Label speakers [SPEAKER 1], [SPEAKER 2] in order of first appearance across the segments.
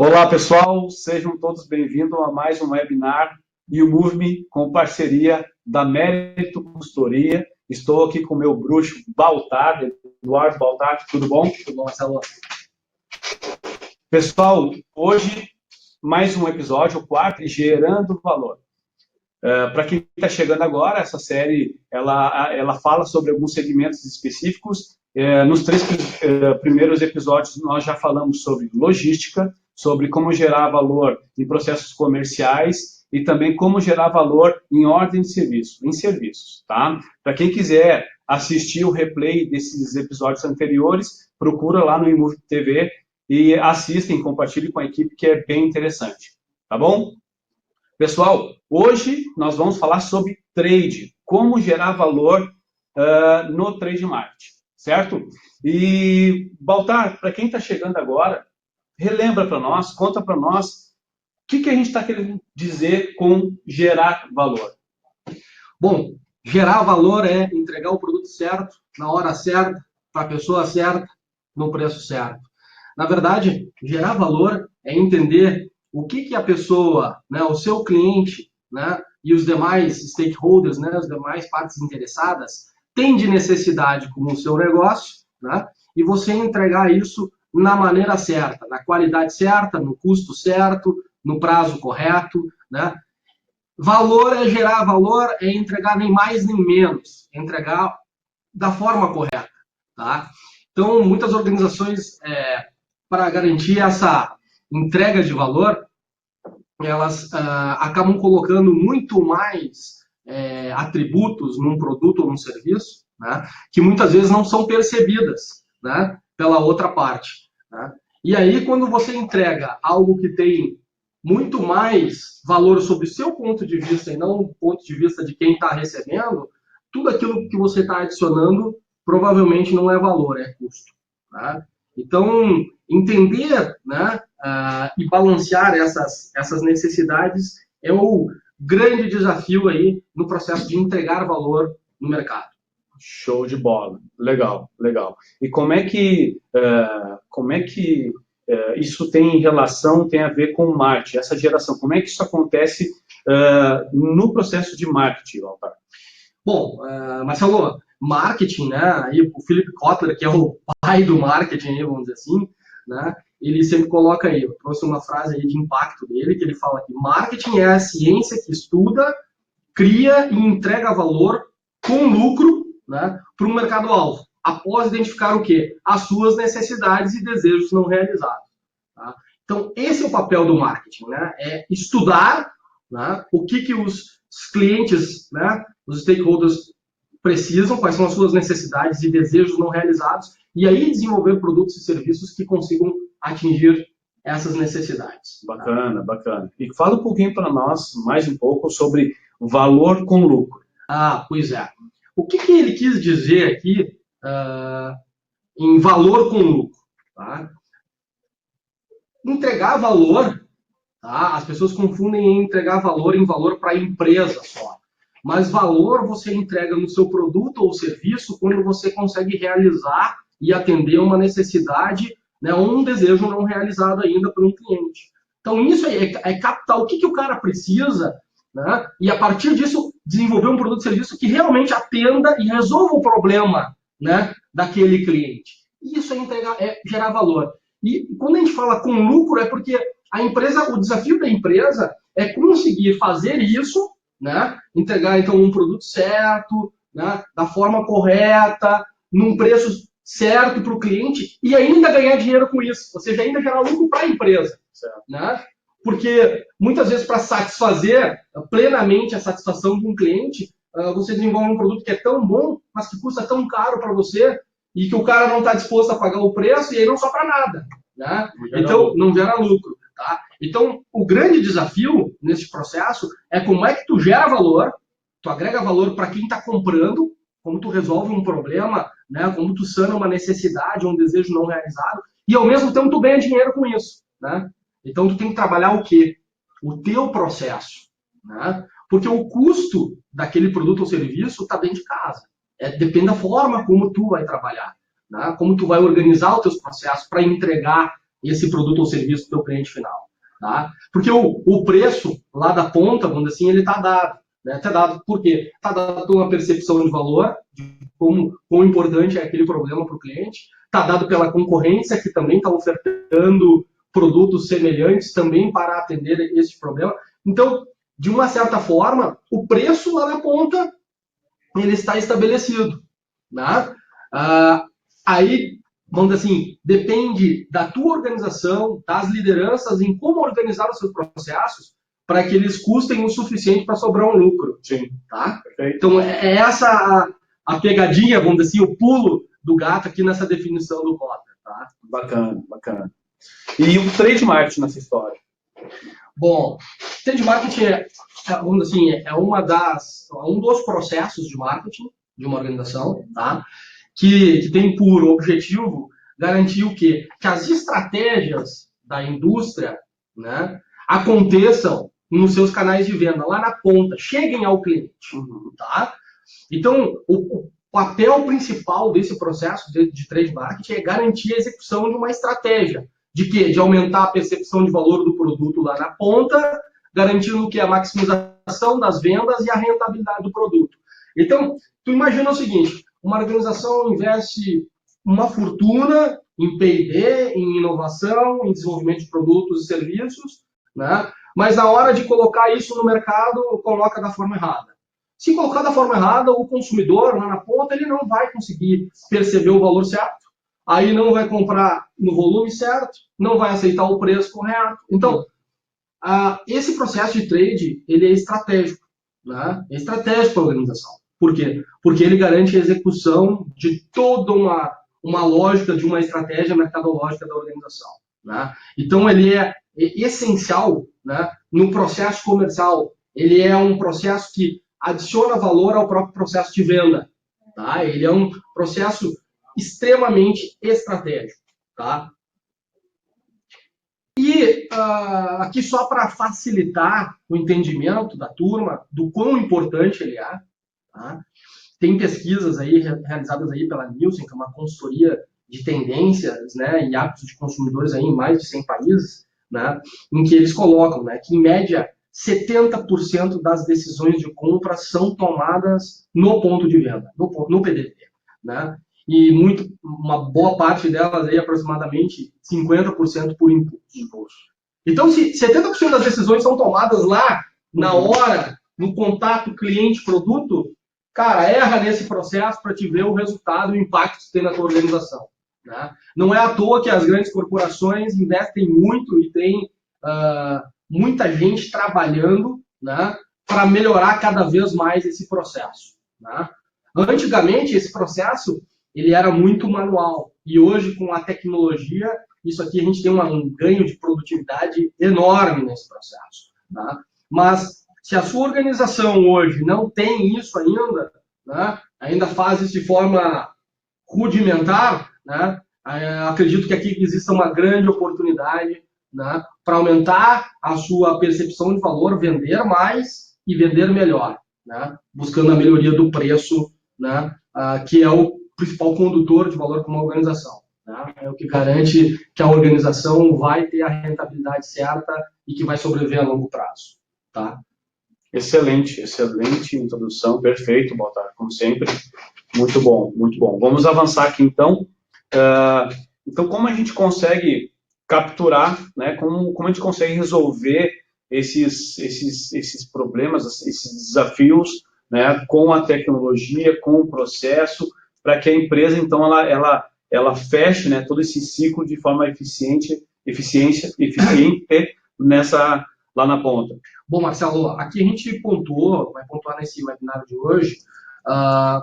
[SPEAKER 1] Olá, pessoal, sejam todos bem-vindos a mais um webinar e o Move-me com parceria da Mérito Consultoria. Estou aqui com o meu bruxo Baltar, Eduardo Baltar, tudo bom?
[SPEAKER 2] Tudo bom, Marcelo?
[SPEAKER 1] Pessoal, hoje mais um episódio, o quarto, Gerando Valor. Para quem está chegando agora, essa série ela fala sobre alguns segmentos específicos. Nos três primeiros episódios, nós já falamos sobre logística, sobre como gerar valor em processos comerciais e também como gerar valor em ordem de serviço, em serviços, tá? Para quem quiser assistir o replay desses episódios anteriores, procura lá no Imove TV e assistem, compartilhem com a equipe, que é bem interessante, tá bom? Pessoal, hoje nós vamos falar sobre trade, como gerar valor no trade marketing, certo? E, Baltar, para quem está chegando agora, relembra para nós, conta para nós, o que a gente está querendo dizer com gerar valor?
[SPEAKER 2] Bom, gerar valor é entregar o produto certo, na hora certa, para a pessoa certa, no preço certo. Na verdade, gerar valor é entender o que a pessoa, né, o seu cliente, né, e os demais stakeholders, né, as demais partes interessadas, têm de necessidade como o seu negócio, né, e você entregar isso na maneira certa, na qualidade certa, no custo certo, no prazo correto, né? Valor é gerar valor, é entregar nem mais nem menos, é entregar da forma correta, tá? Então, muitas organizações, para garantir essa entrega de valor, elas acabam colocando muito mais atributos num produto ou num serviço, né, que muitas vezes não são percebidas, né, pela outra parte, né? E aí, quando você entrega algo que tem muito mais valor sob o seu ponto de vista e não do ponto de vista de quem está recebendo, tudo aquilo que você está adicionando provavelmente não é valor, é custo, tá? Então, entender, né, e balancear essas necessidades é o grande desafio aí no processo de entregar valor no mercado.
[SPEAKER 1] Show de bola, legal, legal. E como é que isso tem relação, tem a ver com o marketing, essa geração? Como é que isso acontece no processo de marketing, Walter?
[SPEAKER 2] Bom, Marcelo, marketing, né? Aí o Philip Kotler, que é o pai do marketing, vamos dizer assim, né? Ele sempre coloca aí, eu trouxe uma frase aí de impacto dele, que ele fala que marketing é a ciência que estuda, cria e entrega valor com lucro, né, para um mercado-alvo, após identificar o quê? As suas necessidades e desejos não realizados. Tá? Então, esse é o papel do marketing, né? É estudar, né, o que os clientes, né, os stakeholders precisam, quais são as suas necessidades e desejos não realizados, e aí desenvolver produtos e serviços que consigam atingir essas necessidades.
[SPEAKER 1] Bacana, bacana. E fala um pouquinho para nós, mais um pouco, sobre valor com lucro.
[SPEAKER 2] Pois é. O que ele quis dizer aqui em valor com lucro? Tá? Entregar valor, tá? As pessoas confundem em entregar valor em valor para a empresa só. Mas valor você entrega no seu produto ou serviço quando você consegue realizar e atender uma necessidade, né, ou um desejo não realizado ainda por um cliente. Então, isso é captar o que o cara precisa, né, e a partir disso desenvolver um produto ou serviço que realmente atenda e resolva o problema, né, daquele cliente. Isso é gerar valor. E quando a gente fala com lucro, é porque a empresa, o desafio da empresa é conseguir fazer isso, né, entregar então um produto certo, né, da forma correta, num preço certo para o cliente e ainda ganhar dinheiro com isso, ou seja, ainda gerar lucro para a empresa, né? Porque muitas vezes para satisfazer plenamente a satisfação de um cliente, você desenvolve um produto que é tão bom, mas que custa tão caro para você e que o cara não está disposto a pagar o preço e aí não sobra nada, né? Então não gera lucro, tá? Então o grande desafio nesse processo é como é que tu gera valor, tu agrega valor para quem está comprando, como tu resolve um problema, né? Como tu sana uma necessidade, um desejo não realizado, e ao mesmo tempo tu ganha dinheiro com isso, né? Então tu tem que trabalhar o quê? O teu processo, né? Porque o custo daquele produto ou serviço está dentro de casa. Depende da forma como tu vai trabalhar, né? Como tu vai organizar os teus processos para entregar esse produto ou serviço para o cliente final. Tá? Porque o preço lá da ponta, vamos dizer assim, ele está dado. Né? Está dado por quê? Está dado uma percepção de valor, de quão importante é aquele problema para o cliente. Está dado pela concorrência, que também está ofertando produtos semelhantes também para atender esse problema. Então, de uma certa forma, o preço lá na ponta ele está estabelecido. Né? Aí, vamos dizer assim, depende da tua organização, das lideranças, em como organizar os seus processos para que eles custem o suficiente para sobrar um lucro.
[SPEAKER 1] Sim.
[SPEAKER 2] Tá? Então, é essa a pegadinha, vamos dizer assim, o pulo do gato aqui nessa definição do Kotler. Tá?
[SPEAKER 1] Bacana, bacana. E o trade marketing nessa história?
[SPEAKER 2] Bom, trade marketing é um dos processos de marketing de uma organização, tá? que tem por objetivo garantir o quê? Que as estratégias da indústria, né, aconteçam nos seus canais de venda, lá na ponta, cheguem ao cliente. Tá? Então, o papel principal desse processo de trade marketing é garantir a execução de uma estratégia. De quê? De aumentar a percepção de valor do produto lá na ponta, garantindo o quê? A maximização das vendas e a rentabilidade do produto. Então, tu imagina o seguinte, uma organização investe uma fortuna em P&D, em inovação, em desenvolvimento de produtos e serviços, né? Mas na hora de colocar isso no mercado, coloca da forma errada. Se colocar da forma errada, o consumidor lá na ponta ele não vai conseguir perceber o valor certo, aí não vai comprar no volume certo, não vai aceitar o preço correto. Então, esse processo de trade ele é estratégico, né? É estratégico para a organização. Por quê? Porque ele garante a execução de toda uma lógica, de uma estratégia mercadológica da organização. Né? Então, ele é essencial, né, no processo comercial. Ele é um processo que adiciona valor ao próprio processo de venda. Tá? Ele é um processo extremamente estratégico. Tá? E aqui só para facilitar o entendimento da turma do quão importante ele é, tá? Tem pesquisas aí realizadas aí pela Nielsen, que é uma consultoria de tendências, né, e hábitos de consumidores aí em mais de 100 países, né, em que eles colocam, né, que em média 70% das decisões de compra são tomadas no ponto de venda, no PDV, né, e uma boa parte delas aí, aproximadamente 50% por impulso. Então, se 70% das decisões são tomadas lá, na hora, no contato cliente-produto, cara, erra nesse processo para te ver o resultado e o impacto que tem na tua organização. Né? Não é à toa que as grandes corporações investem muito e tem muita gente trabalhando, né, para melhorar cada vez mais esse processo. Né? Antigamente, esse processo ele era muito manual. E hoje, com a tecnologia, isso aqui a gente tem um ganho de produtividade enorme nesse processo. Né? Mas se a sua organização hoje não tem isso ainda, né, ainda faz isso de forma rudimentar, né, acredito que aqui exista uma grande oportunidade, né, para aumentar a sua percepção de valor, vender mais e vender melhor, né, buscando a melhoria do preço, né, que é o principal condutor de valor para uma organização. Né, é o que garante que a organização vai ter a rentabilidade certa e que vai sobreviver a longo prazo. Tá?
[SPEAKER 1] Excelente, excelente introdução, perfeito, Baltar, como sempre, muito bom, muito bom. Vamos avançar aqui então. Então, como a gente consegue capturar, né, como a gente consegue resolver esses problemas, esses desafios, né, com a tecnologia, com o processo, para que a empresa, então, ela feche, né, todo esse ciclo de forma eficiente lá na ponta.
[SPEAKER 2] Bom, Marcelo, aqui a gente vai pontuar nesse webinar de hoje,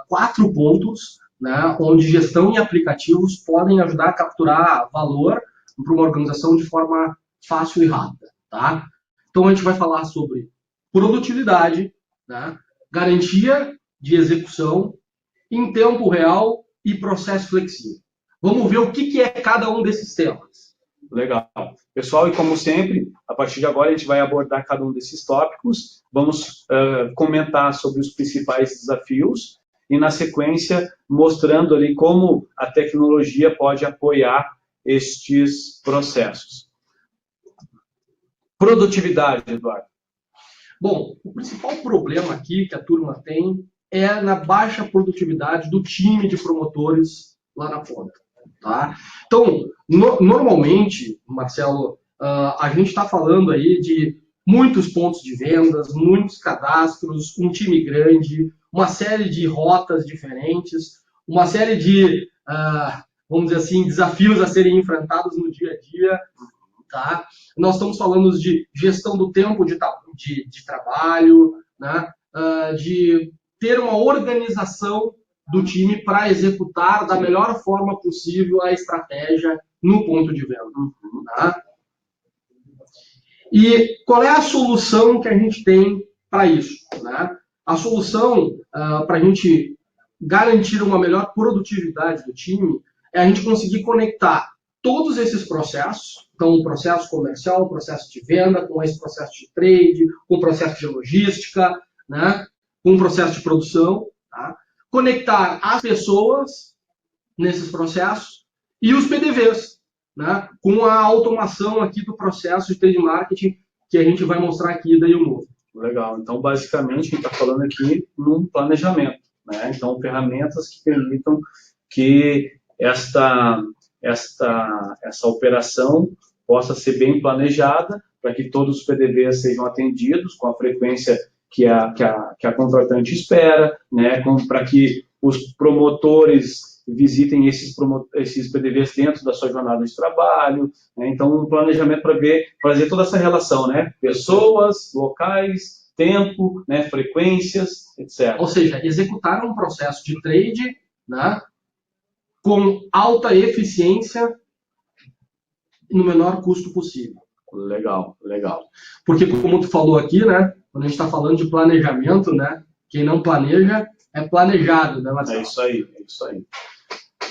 [SPEAKER 2] 4 pontos, né, onde gestão e aplicativos podem ajudar a capturar valor para uma organização de forma fácil e rápida. Tá? Então, a gente vai falar sobre produtividade, né, garantia de execução em tempo real e processo flexível. Vamos ver o que é cada um desses temas.
[SPEAKER 1] Legal. Pessoal, e como sempre, a partir de agora a gente vai abordar cada um desses tópicos, vamos comentar sobre os principais desafios e, na sequência, mostrando ali como a tecnologia pode apoiar estes processos. Produtividade, Eduardo.
[SPEAKER 2] Bom, o principal problema aqui que a turma tem é na baixa produtividade do time de promotores lá na ponta. Tá? Então, normalmente, Marcelo, a gente está falando aí de muitos pontos de vendas, muitos cadastros, um time grande, uma série de rotas diferentes, uma série de, vamos dizer assim, desafios a serem enfrentados no dia a dia. Tá? Nós estamos falando de gestão do tempo de trabalho, né? De ter uma organização do time para executar da melhor forma possível a estratégia no ponto de venda. Tá? E qual é a solução que a gente tem para isso? Né? A solução para a gente garantir uma melhor produtividade do time é a gente conseguir conectar todos esses processos, então o processo comercial, o processo de venda, com esse processo de trade, com o processo de logística, né, com o processo de produção, tá? Conectar as pessoas nesses processos e os PDVs, né, com a automação aqui do processo de trade marketing que a gente vai mostrar aqui da YouMove.
[SPEAKER 1] Legal, então basicamente a gente está falando aqui num planejamento, né? Então ferramentas que permitam que essa operação possa ser bem planejada para que todos os PDVs sejam atendidos com a frequência que a contratante espera, né, para que os promotores visitem esses PDVs dentro da sua jornada de trabalho, né? Então um planejamento para fazer toda essa relação, né? Pessoas, locais, tempo, né, frequências, etc.
[SPEAKER 2] Ou seja, executar um processo de trade, né, com alta eficiência e no menor custo possível.
[SPEAKER 1] Legal, legal.
[SPEAKER 2] Porque, como tu falou aqui, né, quando a gente está falando de planejamento, né, quem não planeja é planejado, né, Marcelo?
[SPEAKER 1] É isso aí, é isso aí.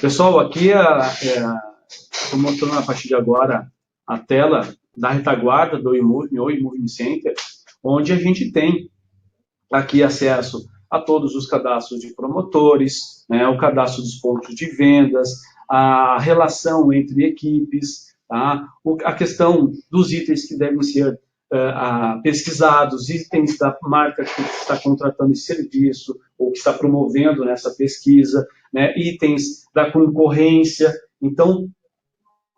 [SPEAKER 1] Pessoal, aqui estou mostrando a partir de agora a tela da retaguarda do YouMove, ou YouMove Center, onde a gente tem aqui acesso a todos os cadastros de promotores, né, o cadastro dos pontos de vendas, a relação entre equipes, tá? A questão dos itens que devem ser pesquisados, itens da marca que está contratando esse serviço ou que está promovendo nessa pesquisa, né, itens da concorrência. Então,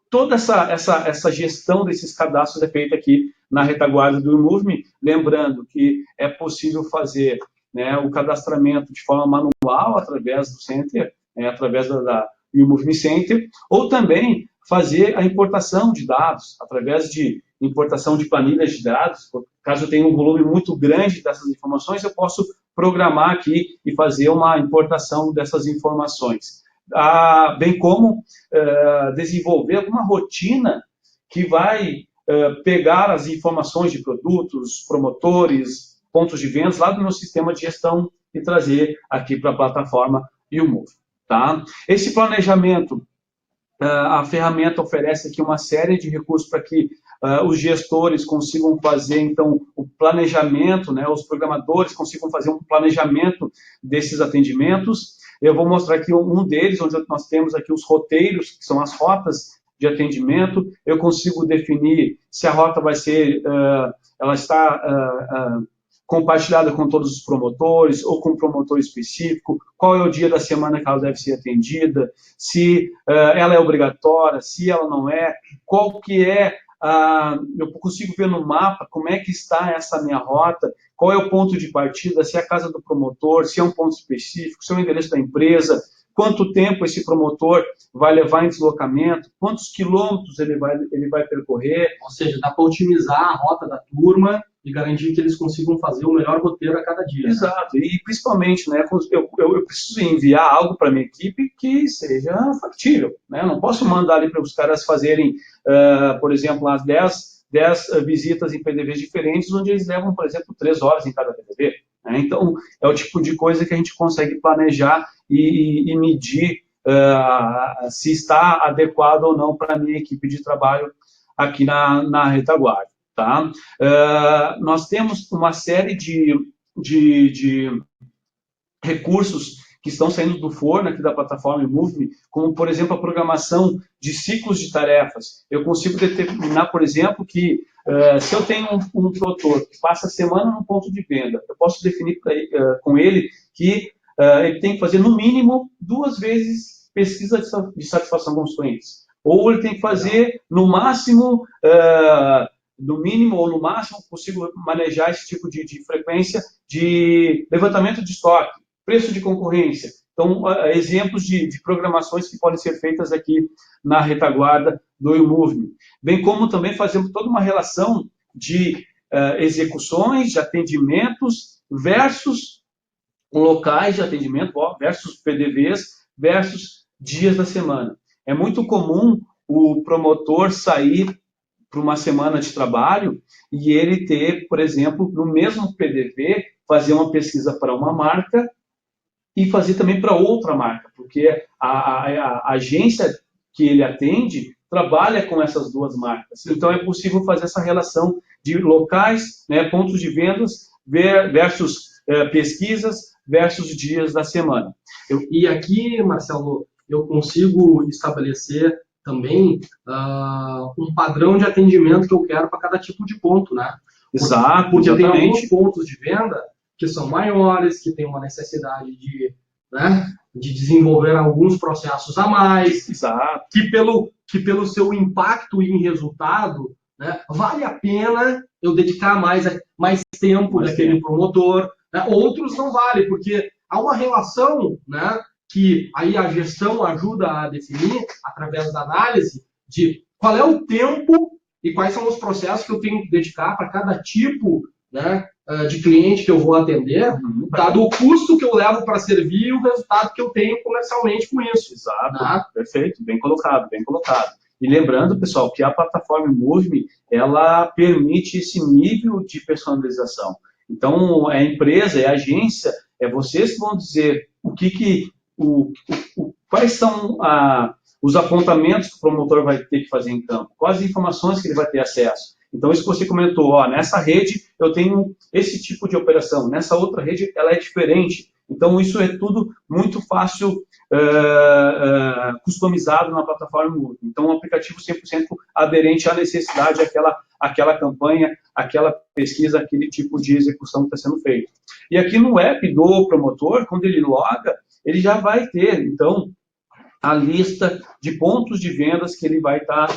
[SPEAKER 1] toda essa gestão desses cadastros é feita aqui na retaguarda do YouMove, lembrando que é possível fazer, né, o cadastramento de forma manual através do Center, através da YouMove Center, ou também fazer a importação de dados através de importação de planilhas de dados. Caso eu tenha um volume muito grande dessas informações, eu posso programar aqui e fazer uma importação dessas informações. Bem como desenvolver alguma rotina que vai pegar as informações de produtos, promotores, pontos de vendas lá do meu sistema de gestão e trazer aqui para a plataforma YouMove. Tá? Esse planejamento, a ferramenta oferece aqui uma série de recursos para que os gestores consigam fazer, então, o planejamento, né, os programadores consigam fazer um planejamento desses atendimentos. Eu vou mostrar aqui um deles, onde nós temos aqui os roteiros, que são as rotas de atendimento. Eu consigo definir se a rota vai ser, ela está compartilhada com todos os promotores ou com um promotor específico, qual é o dia da semana que ela deve ser atendida, se ela é obrigatória, se ela não é, qual que é, eu consigo ver no mapa como é que está essa minha rota, qual é o ponto de partida, se é a casa do promotor, se é um ponto específico, se é o endereço da empresa, quanto tempo esse promotor vai levar em deslocamento, quantos quilômetros ele vai percorrer.
[SPEAKER 2] Ou seja, dá para otimizar a rota da turma e garantir que eles consigam fazer o melhor roteiro a cada dia.
[SPEAKER 1] Exato, né? E principalmente, né, eu preciso enviar algo para a minha equipe que seja factível, né? Eu não posso mandar ali para os caras fazerem, por exemplo, as 10 visitas em PDVs diferentes, onde eles levam, por exemplo, 3 horas em cada PDV. Né? Então, é o tipo de coisa que a gente consegue planejar e medir se está adequado ou não para a minha equipe de trabalho aqui na retaguarda. Tá? Nós temos uma série de recursos que estão saindo do forno aqui da plataforma Move, como, por exemplo, a programação de ciclos de tarefas. Eu consigo determinar, por exemplo, que se eu tenho um produtor que passa a semana no ponto de venda, eu posso definir com ele que ele tem que fazer, no mínimo, 2 vezes pesquisa de satisfação com os clientes. Ou ele tem que fazer, no máximo, no mínimo ou no máximo, consigo manejar esse tipo de frequência de levantamento de estoque, preço de concorrência. Então, exemplos de programações que podem ser feitas aqui na retaguarda do eMove. Bem como também fazemos toda uma relação de execuções, de atendimentos, versus locais de atendimento, versus PDVs, versus dias da semana. É muito comum o promotor sair para uma semana de trabalho e ele ter, por exemplo, no mesmo PDV, fazer uma pesquisa para uma marca e fazer também para outra marca, porque a agência que ele atende trabalha com essas 2 marcas. Então, é possível fazer essa relação de locais, né, pontos de vendas versus pesquisas versus dias da semana.
[SPEAKER 2] E aqui, Marcelo, eu consigo estabelecer também um padrão de atendimento que eu quero para cada tipo de ponto, né?
[SPEAKER 1] Exato,
[SPEAKER 2] porque
[SPEAKER 1] exatamente.
[SPEAKER 2] Tem alguns pontos de venda que são maiores, que têm uma necessidade de desenvolver alguns processos a mais,
[SPEAKER 1] exato,
[SPEAKER 2] que pelo seu impacto em resultado, né, vale a pena eu dedicar mais tempo daquele promotor. Né? Outros não vale, porque há uma relação, né, que aí a gestão ajuda a definir, através da análise, de qual é o tempo e quais são os processos que eu tenho que dedicar para cada tipo, né, de cliente que eu vou atender, dado o custo que eu levo para servir e o resultado que eu tenho comercialmente com isso.
[SPEAKER 1] Exato, né? Perfeito, bem colocado, bem colocado. E lembrando, pessoal, que a plataforma Move, ela permite esse nível de personalização. Então, é a empresa, é a agência, é vocês que vão dizer quais são os apontamentos que o promotor vai ter que fazer em campo, quais as informações que ele vai ter acesso. Então, isso que você comentou, nessa rede eu tenho esse tipo de operação, nessa outra rede ela é diferente. Então, isso é tudo muito fácil, customizado na plataforma Move. Então, um aplicativo 100% aderente à necessidade, àquela campanha, àquela pesquisa, aquele tipo de execução que está sendo feito. E aqui no app do promotor, quando ele loga, ele já vai ter, então, a lista de pontos de vendas que ele vai estar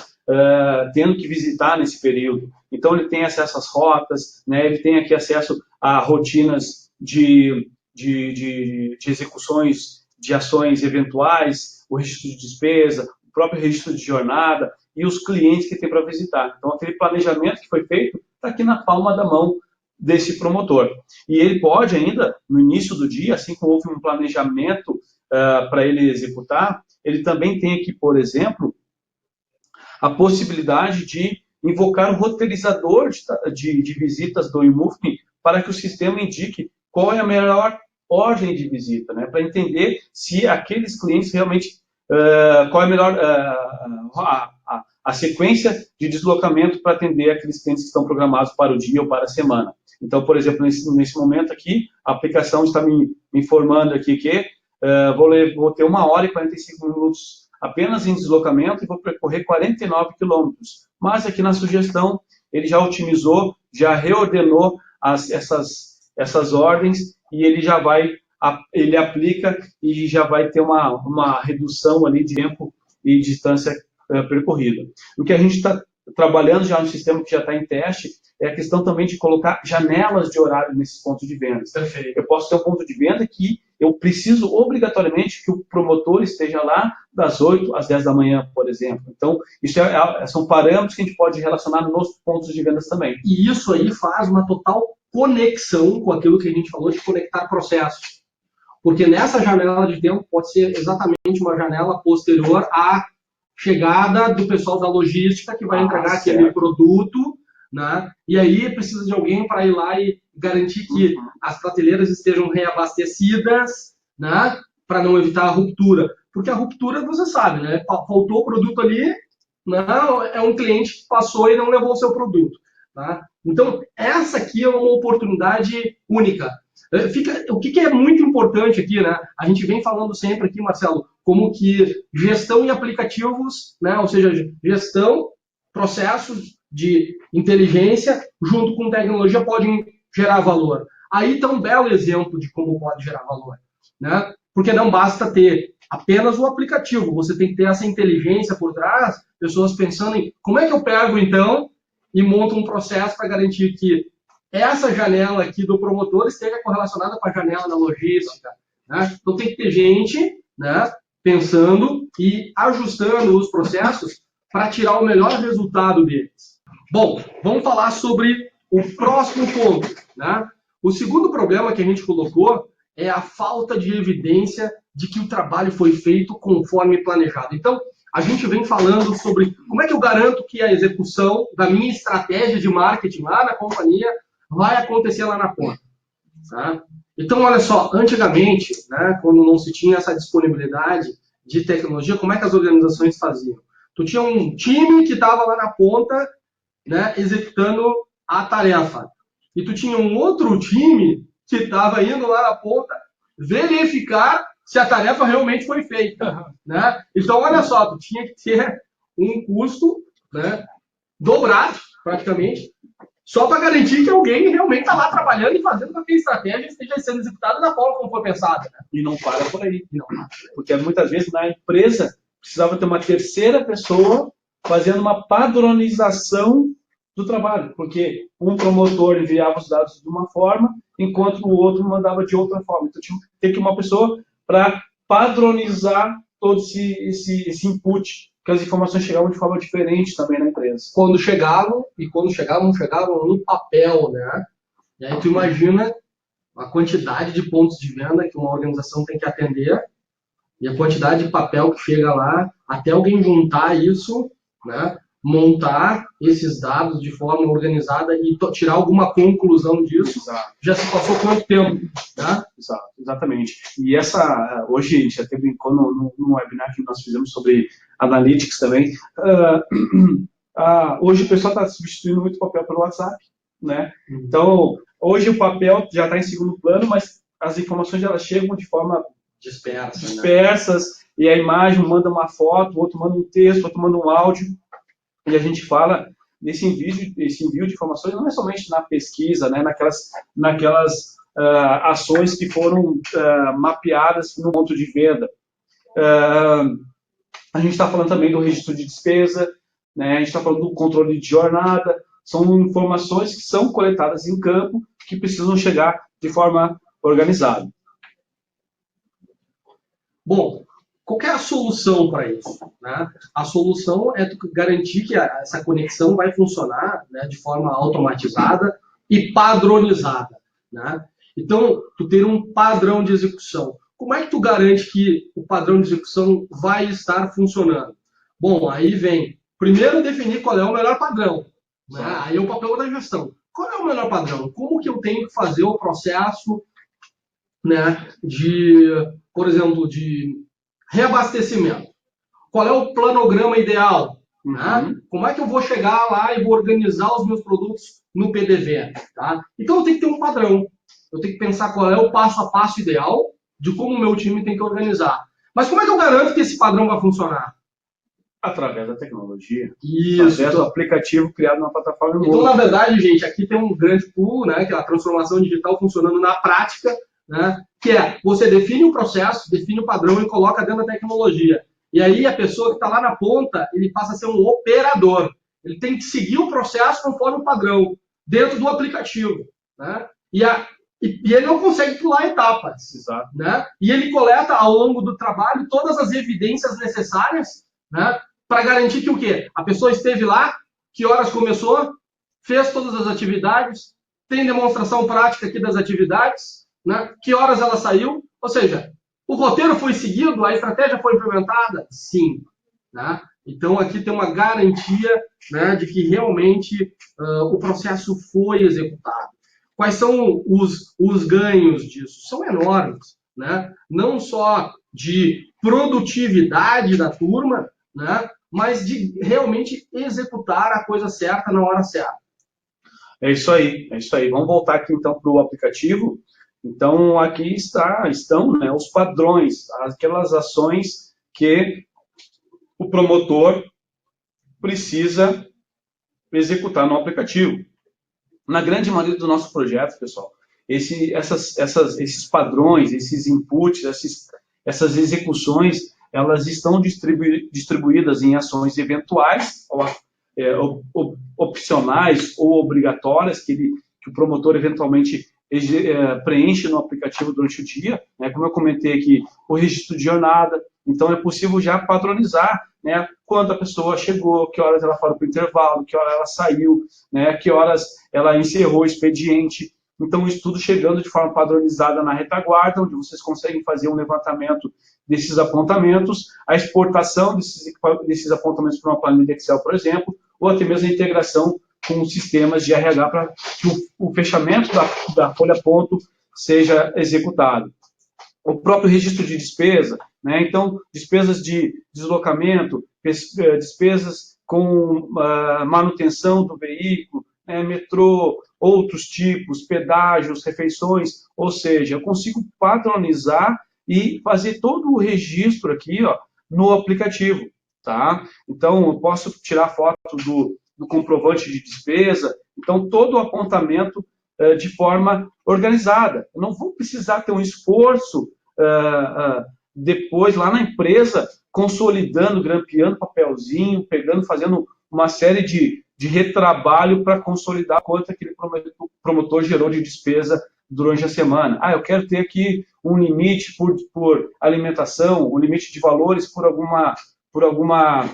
[SPEAKER 1] tendo que visitar nesse período. Então, ele tem acesso às rotas, né? Ele tem aqui acesso a rotinas de execuções de ações eventuais, o registro de despesa, o próprio registro de jornada e os clientes que tem para visitar. Então, aquele planejamento que foi feito está aqui na palma da mão desse promotor. E ele pode ainda, no início do dia, assim como houve um planejamento para ele executar, ele também tem aqui, por exemplo, a possibilidade de invocar o roteirizador de visitas do eMove para que o sistema indique qual é a melhor ordem de visita, né, para entender se aqueles clientes realmente, qual é a melhor a sequência de deslocamento para atender aqueles clientes que estão programados para o dia ou para a semana. Então, por exemplo, nesse momento aqui, a aplicação está me informando aqui que vou ter 1 hora e 45 minutos apenas em deslocamento e vou percorrer 49 quilômetros. Mas aqui na sugestão, ele já otimizou, já reordenou essas ordens e ele aplica e já vai ter uma redução ali de tempo e distância percorrida. O que a gente está trabalhando já no sistema que já está em teste é a questão também de colocar janelas de horário nesses pontos de venda.
[SPEAKER 2] Perfeito.
[SPEAKER 1] Eu posso ter um ponto de venda que eu preciso obrigatoriamente que o promotor esteja lá das 8 às 10 da manhã, por exemplo. Então, isso são parâmetros que a gente pode relacionar nos pontos de vendas também.
[SPEAKER 2] E isso aí faz uma total conexão com aquilo que a gente falou de conectar processos. Porque nessa janela de tempo pode ser exatamente uma janela posterior à chegada do pessoal da logística que vai entregar aquele produto, né? E aí precisa de alguém para ir lá e garantir que as prateleiras estejam reabastecidas, né? Para não evitar a ruptura. Porque a ruptura, você sabe, né? Faltou o produto ali, não, é um cliente que passou e não levou o seu produto. Tá? Então, essa aqui é uma oportunidade única. O que é muito importante aqui, né? A gente vem falando sempre aqui, Marcelo, como que gestão em aplicativos, né? Ou seja, gestão, processos de inteligência junto com tecnologia podem gerar valor. Aí está um belo exemplo de como pode gerar valor, né? Porque não basta ter apenas o aplicativo, você tem que ter essa inteligência por trás, pessoas pensando em como é que eu pego então e monto um processo para garantir que essa janela aqui do promotor esteja correlacionada com a janela da logística, né? Então tem que ter gente, né, pensando e ajustando os processos para tirar o melhor resultado deles. Bom, vamos falar sobre o próximo ponto, né? O segundo problema que a gente colocou é a falta de evidência de que o trabalho foi feito conforme planejado. Então, a gente vem falando sobre como é que eu garanto que a execução da minha estratégia de marketing lá na companhia vai acontecer lá na ponta. Tá? Então, olha só, antigamente, né, quando não se tinha essa disponibilidade de tecnologia, como é que as organizações faziam? Tu tinha um time que estava lá na ponta, né, executando a tarefa. E tu tinha um outro time que estava indo lá na ponta verificar se a tarefa realmente foi feita. Né? Então, olha só, tu tinha que ter um custo, né, dobrado, praticamente, só para garantir que alguém realmente está lá trabalhando e fazendo com que a estratégia esteja sendo executada da forma como foi pensada. Né?
[SPEAKER 1] E não para por aí. Não. Porque muitas vezes na empresa precisava ter uma terceira pessoa fazendo uma padronização do trabalho, porque um promotor enviava os dados de uma forma, enquanto o outro mandava de outra forma. Então tinha que ter uma pessoa para padronizar todo esse input, que as informações chegavam de forma diferente também na empresa.
[SPEAKER 2] Quando chegavam chegavam no papel, né? E aí tu imagina a quantidade de pontos de venda que uma organização tem que atender e a quantidade de papel que chega lá, até alguém juntar isso, né? Montar esses dados de forma organizada e tirar alguma conclusão disso.
[SPEAKER 1] Exato.
[SPEAKER 2] Já se passou quanto tempo? Né?
[SPEAKER 1] Exato, exatamente. E hoje, a gente já teve no webinar que nós fizemos sobre Analytics também, hoje o pessoal está substituindo muito papel pelo WhatsApp, né? Então, hoje o papel já está em segundo plano, mas as informações elas chegam de forma dispersas, né? E a imagem manda uma foto, o outro manda um texto, o outro manda um áudio, e a gente fala desse envio de informações não é somente na pesquisa, né? naquelas ações que foram mapeadas no ponto de venda. A gente está falando também do registro de despesa, né? A gente está falando do controle de jornada, são informações que são coletadas em campo que precisam chegar de forma organizada.
[SPEAKER 2] Bom, qual é a solução para isso? Né? A solução é tu garantir que essa conexão vai funcionar, né, de forma automatizada e padronizada. Né? Então, tu ter um padrão de execução. Como é que tu garante que o padrão de execução vai estar funcionando? Bom, aí vem, primeiro definir qual é o melhor padrão. Né? Aí é o papel da gestão. Qual é o melhor padrão? Como que eu tenho que fazer o processo, né, por exemplo, de reabastecimento? Qual é o planograma ideal? Né? Como é que eu vou chegar lá e vou organizar os meus produtos no PDV? Tá? Então eu tenho que ter um padrão. Eu tenho que pensar qual é o passo a passo ideal de como o meu time tem que organizar. Mas como é que eu garanto que esse padrão vai funcionar?
[SPEAKER 1] Através da tecnologia.
[SPEAKER 2] Isso.
[SPEAKER 1] Através do aplicativo criado na plataforma.
[SPEAKER 2] Então, na verdade, gente, aqui tem um grande pulo, né, que é a transformação digital funcionando na prática, né, que é, você define o processo, define o padrão e coloca dentro da tecnologia. E aí a pessoa que está lá na ponta, ele passa a ser um operador. Ele tem que seguir o processo conforme o padrão, dentro do aplicativo. Né? E ele não consegue pular etapas.
[SPEAKER 1] Exato.
[SPEAKER 2] Né? E ele coleta, ao longo do trabalho, todas as evidências necessárias, né, para garantir que o quê? A pessoa esteve lá, que horas começou, fez todas as atividades, tem demonstração prática aqui das atividades, né? Que horas ela saiu, ou seja, o roteiro foi seguido, a estratégia foi implementada? Sim. Né? Então aqui tem uma garantia, né, de que realmente o processo foi executado. Quais são os ganhos disso? São enormes. Né? Não só de produtividade da turma, né, mas de realmente executar a coisa certa na hora certa.
[SPEAKER 1] É isso aí, é isso aí. Vamos voltar aqui então para o aplicativo. Então, aqui estão, né, os padrões, aquelas ações que o promotor precisa executar no aplicativo. Na grande maioria dos nossos projetos, pessoal, esses padrões, esses inputs, essas execuções, elas estão distribuídas em ações eventuais, opcionais ou obrigatórias, que o promotor eventualmente preenche no aplicativo durante o dia, né? Como eu comentei aqui, o registro de jornada. Então, é possível já padronizar, né, quando a pessoa chegou, que horas ela parou para o intervalo, que hora ela saiu, né, que horas ela encerrou o expediente. Então, isso tudo chegando de forma padronizada na retaguarda, onde vocês conseguem fazer um levantamento desses apontamentos, a exportação desses apontamentos para uma planilha de Excel, por exemplo, ou até mesmo a integração com sistemas de RH para que o fechamento da folha ponto seja executado. O próprio registro de despesa, né? Então, despesas de deslocamento, despesas com manutenção do veículo, metrô, outros tipos, pedágios, refeições, ou seja, eu consigo padronizar e fazer todo o registro aqui, ó, no aplicativo, tá? Então, eu posso tirar foto do comprovante de despesa, então todo o apontamento de forma organizada. Eu não vou precisar ter um esforço depois lá na empresa, consolidando, grampeando papelzinho, fazendo uma série de retrabalho para consolidar quanto aquele promotor gerou de despesa durante a semana. Eu quero ter aqui um limite por alimentação, um limite de valores por alguma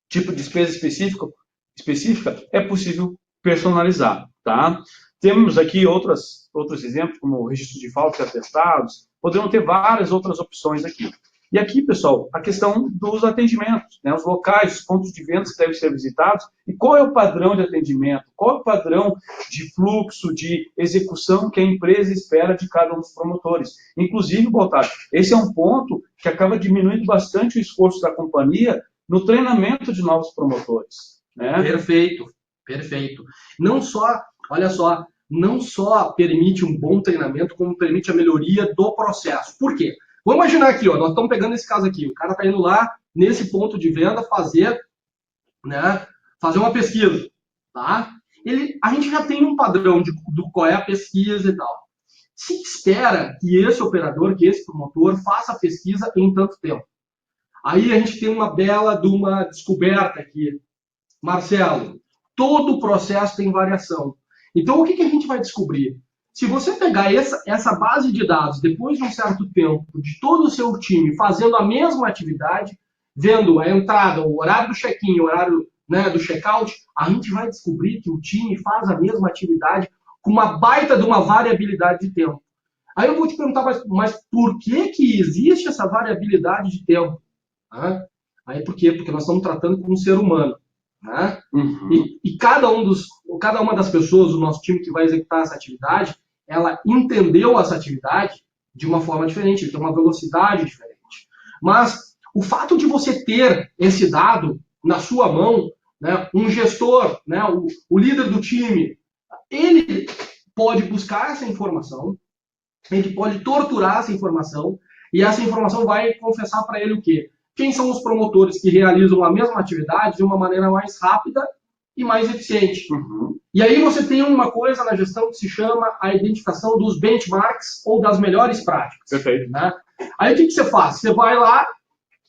[SPEAKER 1] tipo de despesa específica, é possível personalizar, tá? Temos aqui outros exemplos, como o registro de faltas e atestados, podemos ter várias outras opções aqui. E aqui, pessoal, a questão dos atendimentos, né? Os locais, os pontos de vendas que devem ser visitados, e qual é o padrão de atendimento, qual é o padrão de fluxo, de execução que a empresa espera de cada um dos promotores. Inclusive, Baltar, esse é um ponto que acaba diminuindo bastante o esforço da companhia no treinamento de novos promotores, né?
[SPEAKER 2] Perfeito, perfeito. Não só, olha só, não só permite um bom treinamento, como permite a melhoria do processo. Por quê? Vamos imaginar aqui, ó, nós estamos pegando esse caso aqui, o cara está indo lá nesse ponto de venda fazer uma pesquisa, tá? A gente já tem um padrão do qual é a pesquisa e tal. Se espera que esse operador, que esse promotor faça a pesquisa em tanto tempo. Aí a gente tem uma bela de uma descoberta aqui. Marcelo, todo o processo tem variação. Então, o que a gente vai descobrir? Se você pegar essa base de dados, depois de um certo tempo, de todo o seu time fazendo a mesma atividade, vendo a entrada, o horário do check-in, o horário, né, do check-out, a gente vai descobrir que o time faz a mesma atividade com uma baita de uma variabilidade de tempo. Aí eu vou te perguntar, mas por que existe essa variabilidade de tempo? Aí por quê? Porque nós estamos tratando com um ser humano. Né?
[SPEAKER 1] Uhum.
[SPEAKER 2] E cada uma das pessoas do nosso time que vai executar essa atividade, ela entendeu essa atividade de uma forma diferente, tem uma velocidade diferente. Mas o fato de você ter esse dado na sua mão, né, um gestor, né, o líder do time, ele pode buscar essa informação, ele pode torturar essa informação, e essa informação vai confessar para ele o quê? Quem são os promotores que realizam a mesma atividade de uma maneira mais rápida e mais eficiente.
[SPEAKER 1] Uhum.
[SPEAKER 2] E aí você tem uma coisa na gestão que se chama a identificação dos benchmarks ou das melhores práticas.
[SPEAKER 1] Perfeito.
[SPEAKER 2] Né? Aí o que você faz? Você vai lá,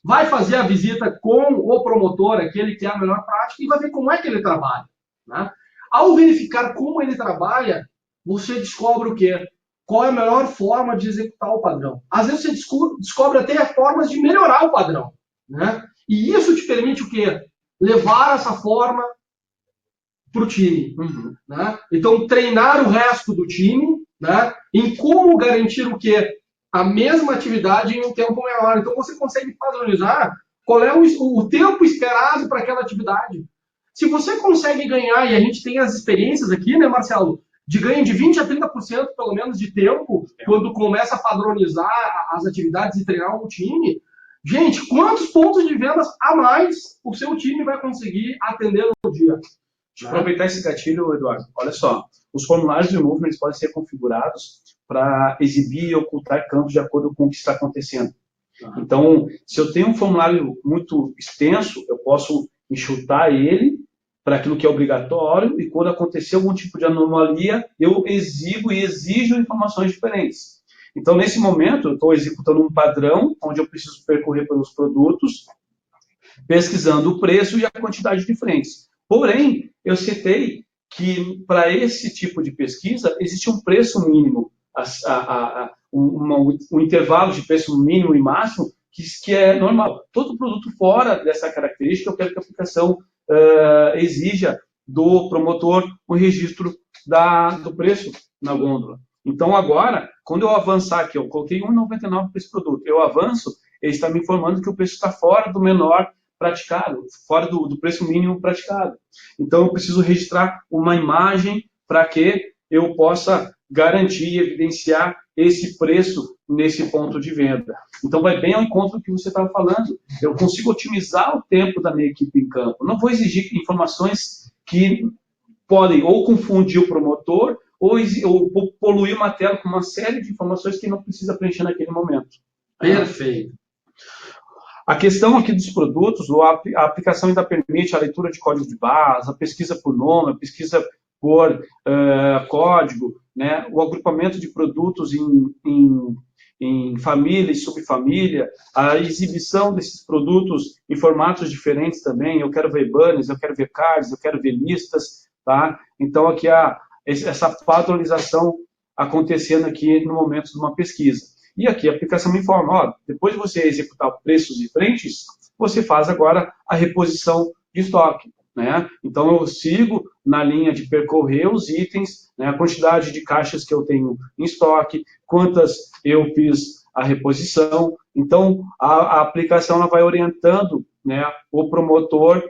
[SPEAKER 2] vai fazer a visita com o promotor, aquele que é a melhor prática, e vai ver como é que ele trabalha. Né? Ao verificar como ele trabalha, você descobre o quê? Qual é a melhor forma de executar o padrão. Às vezes você descobre até formas de melhorar o padrão. Né? E isso te permite o quê? Levar essa forma para o time.
[SPEAKER 1] Uhum.
[SPEAKER 2] Né? Então, treinar o resto do time, né, em como garantir o quê? A mesma atividade em um tempo menor. Então, você consegue padronizar qual é o tempo esperado para aquela atividade. Se você consegue ganhar, e a gente tem as experiências aqui, né, Marcelo, de ganho de 20% a 30% pelo menos de tempo, quando começa a padronizar as atividades e treinar o time, gente, quantos pontos de vendas a mais o seu time vai conseguir atender no dia?
[SPEAKER 1] Deixa eu aproveitar esse gatilho, Eduardo. Olha só, os formulários de movement podem ser configurados para exibir e ocultar campos de acordo com o que está acontecendo. Então, se eu tenho um formulário muito extenso, eu posso enxutar ele para aquilo que é obrigatório, e quando acontecer algum tipo de anomalia, eu exibo e exijo informações diferentes. Então, nesse momento, eu estou executando um padrão, onde eu preciso percorrer pelos produtos, pesquisando o preço e a quantidade de frentes. Porém, eu citei que para esse tipo de pesquisa existe um preço mínimo, um intervalo de preço mínimo e máximo que é normal. Todo produto fora dessa característica, eu quero que a aplicação exija do promotor o registro do preço na gôndola. Então, agora, quando eu avançar aqui, eu coloquei R$ 1,99 para esse produto, eu avanço, ele está me informando que o preço está fora do menor praticado, fora do preço mínimo praticado. Então, eu preciso registrar uma imagem para que eu possa garantir e evidenciar esse preço nesse ponto de venda. Então, vai bem ao encontro do que você estava falando. Eu consigo otimizar o tempo da minha equipe em campo. Não vou exigir informações que podem ou confundir o promotor ou poluir uma tela com uma série de informações que não precisa preencher naquele momento.
[SPEAKER 2] Perfeito.
[SPEAKER 1] A questão aqui dos produtos, a aplicação ainda permite a leitura de código de barras, a pesquisa por nome, a pesquisa por código, né? O agrupamento de produtos em família e subfamília, a exibição desses produtos em formatos diferentes também. Eu quero ver banners, eu quero ver cards, eu quero ver listas, tá? Então, aqui essa padronização acontecendo aqui no momento de uma pesquisa. E aqui a aplicação me informa, ó, depois de você executar preços e frentes, você faz agora a reposição de estoque, né? Então, eu sigo na linha de percorrer os itens, né, a quantidade de caixas que eu tenho em estoque, quantas eu fiz a reposição. Então, a aplicação ela vai orientando, né, o promotor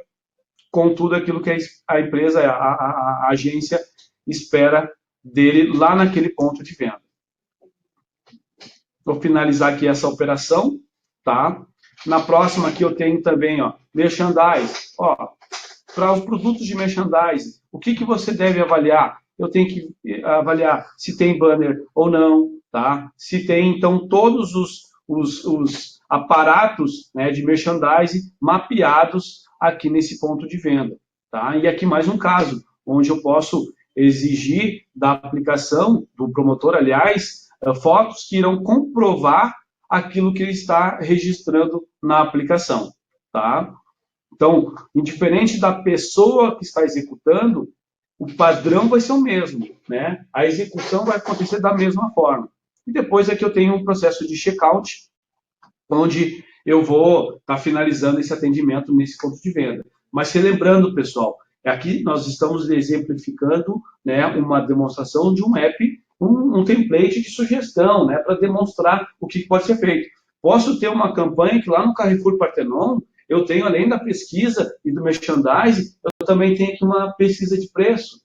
[SPEAKER 1] com tudo aquilo que a empresa, a agência espera dele lá naquele ponto de venda. Vou finalizar aqui essa operação, tá? Na próxima aqui eu tenho também, ó, merchandise. Ó, para os produtos de merchandise, o que você deve avaliar? Eu tenho que avaliar se tem banner ou não, tá? Se tem, então, todos os aparatos, né, de merchandise mapeados aqui nesse ponto de venda, tá? E aqui mais um caso, onde eu posso exigir da aplicação, do promotor, aliás, fotos que irão comprovar aquilo que ele está registrando na aplicação, tá? Então, indiferente da pessoa que está executando, o padrão vai ser o mesmo, né? A execução vai acontecer da mesma forma. E depois é que eu tenho um processo de checkout, onde eu vou estar finalizando esse atendimento nesse ponto de venda. Mas relembrando, pessoal, aqui nós estamos exemplificando, né, uma demonstração de um app, um template de sugestão, né, para demonstrar o que pode ser feito. Posso ter uma campanha que lá no Carrefour Partenon, eu tenho, além da pesquisa e do merchandising, eu também tenho aqui uma pesquisa de preço.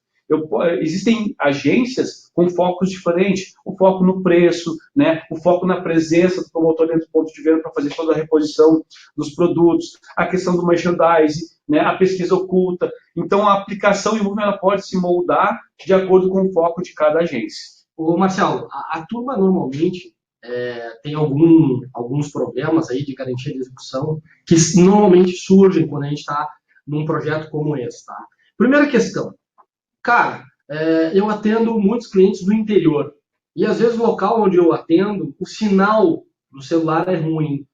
[SPEAKER 1] Existem agências com focos diferentes, o foco no preço, né, o foco na presença do promotor dentro do ponto de venda para fazer toda a reposição dos produtos, a questão do merchandising, né, a pesquisa oculta. Então, a aplicação em ela pode se moldar de acordo com o foco de cada agência.
[SPEAKER 2] Ô, Marcelo, a turma normalmente tem alguns problemas aí de garantia de execução que normalmente surgem quando a gente está num projeto como esse, tá? Primeira questão. Cara, eu atendo muitos clientes do interior e às vezes o local onde eu atendo, o sinal do celular é ruim.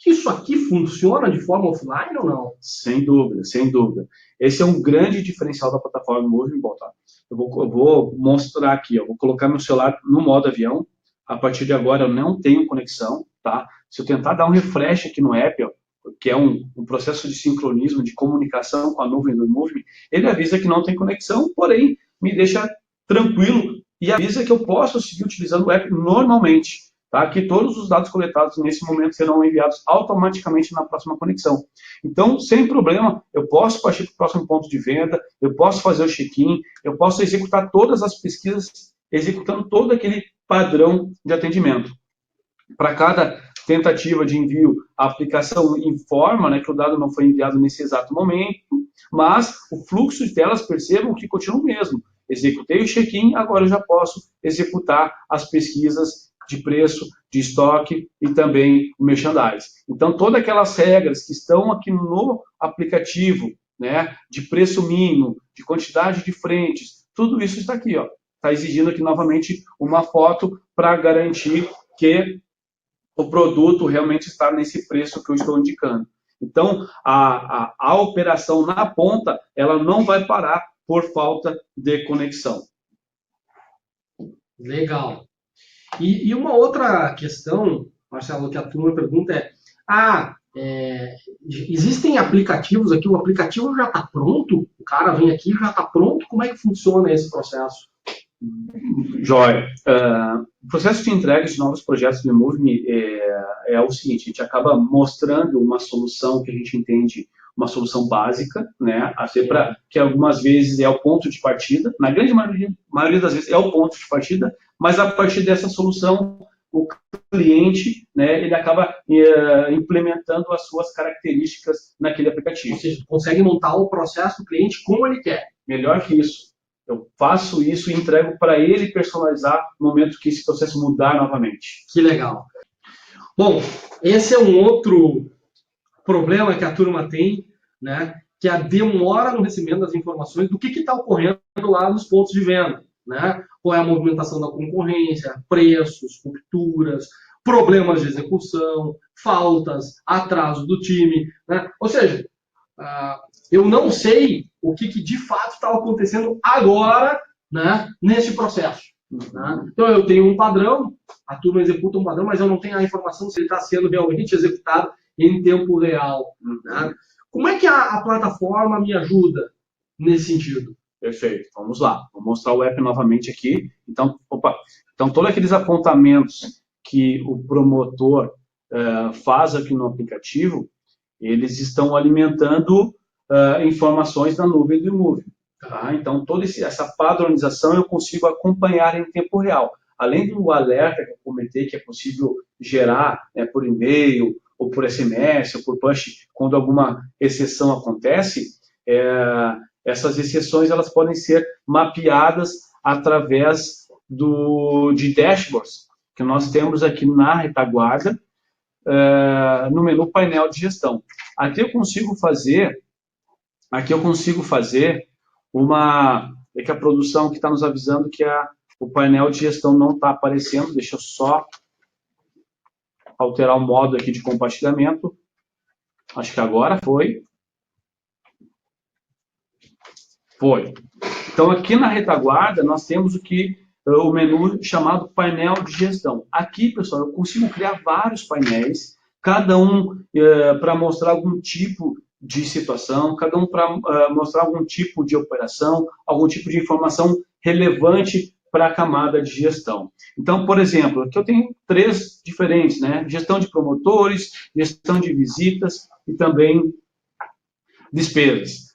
[SPEAKER 2] Isso aqui funciona de forma offline ou não?
[SPEAKER 1] Sem dúvida, sem dúvida. Esse é um grande diferencial da plataforma Movimble. Tá? Eu vou mostrar aqui, eu vou colocar meu celular no modo avião. A partir de agora eu não tenho conexão, tá? Se eu tentar dar um refresh aqui no app, ó, que é um processo de sincronismo, de comunicação com a nuvem do Movimble, ele avisa que não tem conexão, porém me deixa tranquilo e avisa que eu posso seguir utilizando o app normalmente, tá? Que todos os dados coletados nesse momento serão enviados automaticamente na próxima conexão. Então, sem problema, eu posso partir para o próximo ponto de venda, eu posso fazer o check-in, eu posso executar todas as pesquisas, executando todo aquele padrão de atendimento. Para cada tentativa de envio, a aplicação informa, né, que o dado não foi enviado nesse exato momento, mas o fluxo de telas, percebam que continua o mesmo. executei o check-in, agora eu já posso executar as pesquisas de preço, de estoque e também o merchandising. Então, todas aquelas regras que estão aqui no aplicativo, né, de preço mínimo, de quantidade de frentes, tudo isso está aqui, ó. Está exigindo aqui novamente uma foto para garantir que o produto realmente está nesse preço que eu estou indicando. Então, a operação na ponta, ela não vai parar por falta de conexão.
[SPEAKER 2] Legal. E uma outra questão, Marcelo, que a turma pergunta existem aplicativos aqui, o aplicativo já está pronto? O cara vem aqui e já está pronto? Como é que funciona esse processo?
[SPEAKER 1] Joia. O processo de entrega de novos projetos do eMove é o seguinte, a gente acaba mostrando uma solução que a gente entende, uma solução básica, né, até para que algumas vezes é o ponto de partida, na grande maioria das vezes é o ponto de partida, mas a partir dessa solução, o cliente, né, ele acaba implementando as suas características naquele aplicativo.
[SPEAKER 2] Ou seja, consegue montar o processo do cliente como ele quer.
[SPEAKER 1] Melhor que isso. Eu faço isso e entrego para ele personalizar no momento que esse processo mudar novamente.
[SPEAKER 2] Que legal. Bom, esse é um outro problema que a turma tem, né? Que é a demora no recebimento das informações do que está ocorrendo lá nos pontos de venda, né? Qual é a movimentação da concorrência, preços, rupturas, problemas de execução, faltas, atraso do time, né? Ou seja, eu não sei o que de fato está acontecendo agora, né, nesse processo. Né? Então eu tenho um padrão, a turma executa um padrão, mas eu não tenho a informação se ele está sendo realmente executado em tempo real. Né? Como é que a plataforma me ajuda nesse sentido?
[SPEAKER 1] Perfeito, vamos lá. Vou mostrar o app novamente aqui. Então, todos aqueles apontamentos que o promotor faz aqui no aplicativo, eles estão alimentando informações da nuvem do eMove. Tá? Então, toda essa padronização eu consigo acompanhar em tempo real. Além do alerta que eu comentei, que é possível gerar por e-mail, ou por SMS, ou por push, quando alguma exceção acontece, essas exceções elas podem ser mapeadas através de dashboards que nós temos aqui na retaguarda, no menu painel de gestão. Aqui eu consigo fazer é que a produção que está nos avisando que o painel de gestão não está aparecendo. Deixa eu só alterar o modo aqui de compartilhamento. Acho que agora foi. Foi. Então, aqui na retaguarda, nós temos o menu chamado painel de gestão. Aqui, pessoal, eu consigo criar vários painéis, cada um para mostrar algum tipo de situação, cada um para mostrar algum tipo de operação, algum tipo de informação relevante para a camada de gestão. Então, por exemplo, aqui eu tenho 3 diferentes, né? Gestão de promotores, gestão de visitas e também despesas.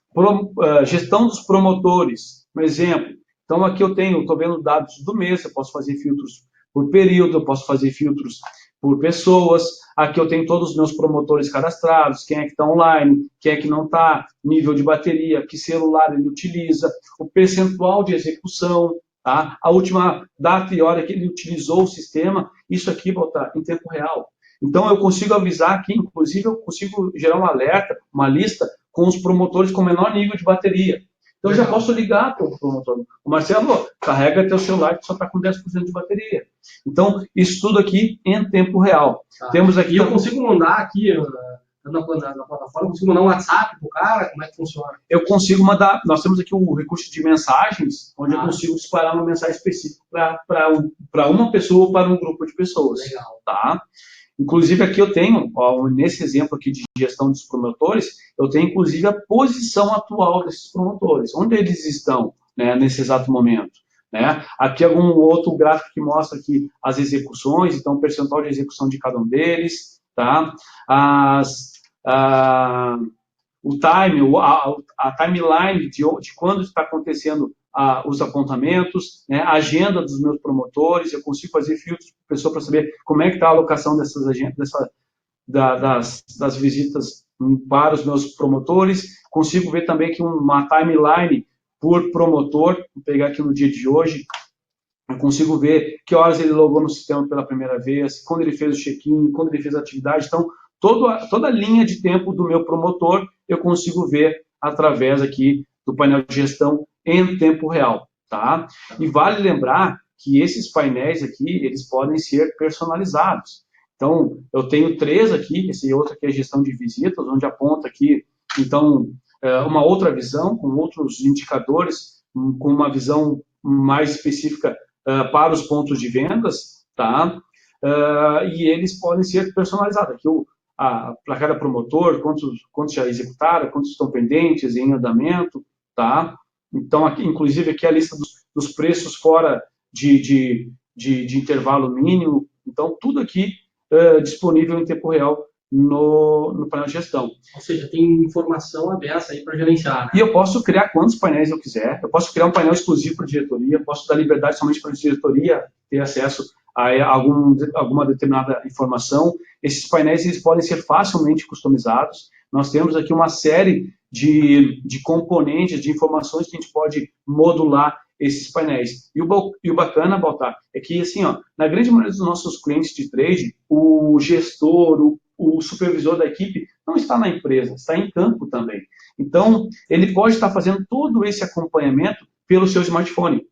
[SPEAKER 1] Gestão dos promotores, um exemplo. Então, aqui estou vendo dados do mês, eu posso fazer filtros por período, eu posso fazer filtros por pessoas. Aqui eu tenho todos os meus promotores cadastrados, quem é que está online, quem é que não está, nível de bateria, que celular ele utiliza, o percentual de execução, tá? A última data e hora que ele utilizou o sistema, isso aqui vai estar em tempo real. Então, eu consigo avisar aqui, inclusive, eu consigo gerar um alerta, uma lista com os promotores com menor nível de bateria. Então, eu já posso ligar para o promotor. O Marcelo, carrega teu celular que só está com 10% de bateria. Então, isso tudo aqui em tempo real. Temos aqui...
[SPEAKER 2] E eu consigo mandar aqui na plataforma, consigo mandar um WhatsApp para o cara? Como é que funciona?
[SPEAKER 1] Eu consigo mandar... Nós temos aqui o recurso de mensagens, onde eu consigo disparar uma mensagem específica para uma pessoa ou para um grupo de pessoas.
[SPEAKER 2] Legal.
[SPEAKER 1] Tá? Inclusive, aqui eu tenho, nesse exemplo aqui de gestão dos promotores, eu tenho, inclusive, a posição atual desses promotores, onde eles estão, né, nesse exato momento. Né? Aqui algum outro gráfico que mostra aqui as execuções, então o percentual de execução de cada um deles, tá? O time, a timeline de quando está acontecendo os apontamentos, né, a agenda dos meus promotores, eu consigo fazer filtros por pessoa para saber como é que está a alocação dessas agendas, das visitas para os meus promotores, consigo ver também que uma timeline por promotor. Vou pegar aqui no dia de hoje, eu consigo ver que horas ele logou no sistema pela primeira vez, quando ele fez o check-in, quando ele fez a atividade. Então, toda a linha de tempo do meu promotor eu consigo ver através aqui do painel de gestão em tempo real, tá? E vale lembrar que esses painéis aqui, eles podem ser personalizados. Então, eu tenho 3 aqui, esse outro aqui é gestão de visitas, onde aponta aqui, então, uma outra visão, com outros indicadores, com uma visão mais específica para os pontos de vendas, tá? E eles podem ser personalizados. Aqui para cada promotor, quantos já executaram, quantos estão pendentes, em andamento, tá? Então, aqui, inclusive, aqui a lista dos preços fora de intervalo mínimo. Então, tudo aqui disponível em tempo real no painel de gestão.
[SPEAKER 2] Ou seja, tem informação aberta aí para gerenciar. Né?
[SPEAKER 1] E eu posso criar quantos painéis eu quiser. Eu posso criar um painel exclusivo para a diretoria, posso dar liberdade somente para a diretoria ter acesso a alguma determinada informação. Esses painéis eles podem ser facilmente customizados. Nós temos aqui uma série de componentes, de informações que a gente pode modular esses painéis. E o bacana, Baltar, é que, assim, ó, na grande maioria dos nossos clientes de trade, o gestor, o supervisor da equipe não está na empresa, está em campo também. Então, ele pode estar fazendo todo esse acompanhamento pelo seu smartphone.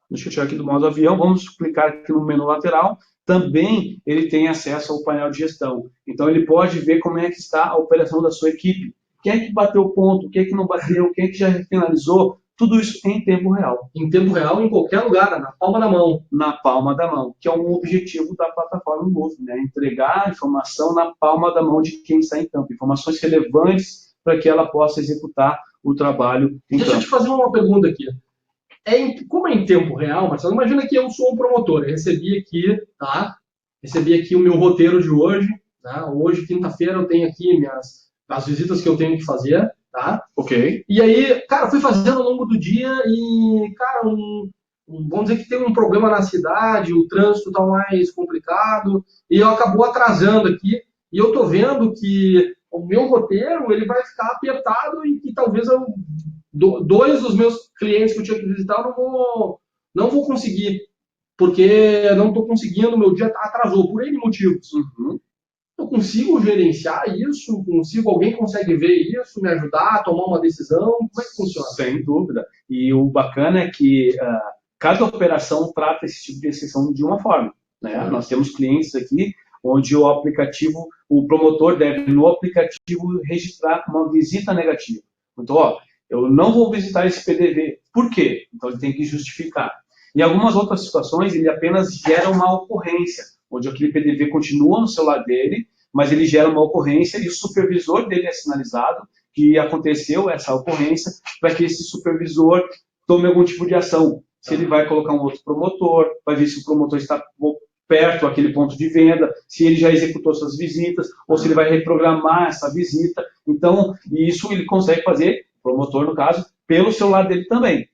[SPEAKER 1] Deixa eu tirar aqui do modo avião, vamos clicar aqui no menu lateral. Também ele tem acesso ao painel de gestão. Então, ele pode ver como é que está a operação da sua equipe. Quem é que bateu o ponto, quem é que não bateu, quem é que já finalizou. Tudo isso em tempo real.
[SPEAKER 2] Em tempo real, em qualquer lugar, na palma da mão.
[SPEAKER 1] Na palma da mão, que é um objetivo da plataforma Move, né? Entregar a informação na palma da mão de quem está em campo. Informações relevantes para que ela possa executar o trabalho em campo.
[SPEAKER 2] Deixa eu te fazer uma pergunta aqui. Como é em tempo real, Marcelo, imagina que eu sou um promotor. Eu recebi aqui o meu roteiro de hoje. Tá? Hoje, quinta-feira, eu tenho aqui as visitas que eu tenho que fazer. Tá?
[SPEAKER 1] Ok.
[SPEAKER 2] E aí, cara, fui fazendo ao longo do dia e, cara, vamos dizer que tem um problema na cidade, o trânsito tá mais complicado e eu acabou atrasando aqui. E eu tô vendo que o meu roteiro ele vai ficar apertado e que talvez 2 dos meus clientes que eu tinha que visitar eu não vou conseguir, porque eu não tô conseguindo, meu dia atrasou por N motivos.
[SPEAKER 1] Uhum.
[SPEAKER 2] Eu consigo gerenciar isso? Alguém consegue ver isso, me ajudar a tomar uma decisão? Como é que funciona?
[SPEAKER 1] Sem dúvida. E o bacana é que cada operação trata esse tipo de exceção de uma forma. Né? Nós temos clientes aqui onde o promotor deve, no aplicativo, registrar uma visita negativa. Então, eu não vou visitar esse PDV. Por quê? Então, ele tem que justificar. Em algumas outras situações, ele apenas gera uma ocorrência, onde aquele PDV continua no celular dele, mas ele gera uma ocorrência e o supervisor dele é sinalizado que aconteceu essa ocorrência para que esse supervisor tome algum tipo de ação. Se ele vai colocar um outro promotor, vai ver se o promotor está perto daquele ponto de venda, se ele já executou suas visitas, ou se ele vai reprogramar essa visita. Então, isso ele consegue fazer, o promotor no caso, pelo celular dele também.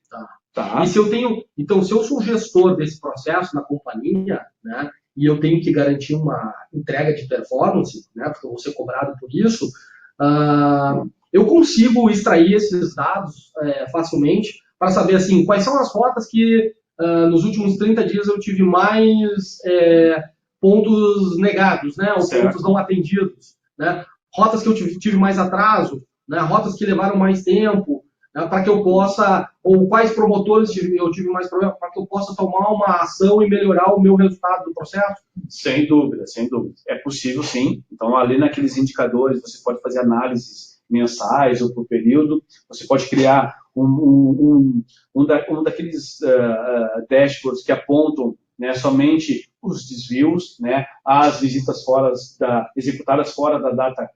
[SPEAKER 2] Tá. E se eu sou gestor desse processo na companhia, né, e eu tenho que garantir uma entrega de performance, né, porque eu vou ser cobrado por isso, eu consigo extrair esses dados facilmente para saber assim, quais são as rotas que nos últimos 30 dias eu tive mais pontos negados, né, ou pontos não atendidos, né, rotas que eu tive mais atraso, né, rotas que levaram mais tempo, para que eu possa, ou quais promotores eu tive mais problema, para que eu possa tomar uma ação e melhorar o meu resultado do processo?
[SPEAKER 1] Sem dúvida, sem dúvida. É possível, sim. Então, ali naqueles indicadores, você pode fazer análises mensais ou por período, você pode criar um daqueles dashboards que apontam, né, somente os desvios, né, as visitas executadas fora da data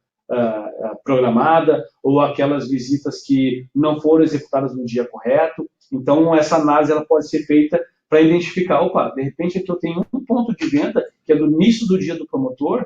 [SPEAKER 1] programada, ou aquelas visitas que não foram executadas no dia correto. Então, essa análise ela pode ser feita para identificar, de repente aqui eu tenho um ponto de venda, que é do início do dia do promotor,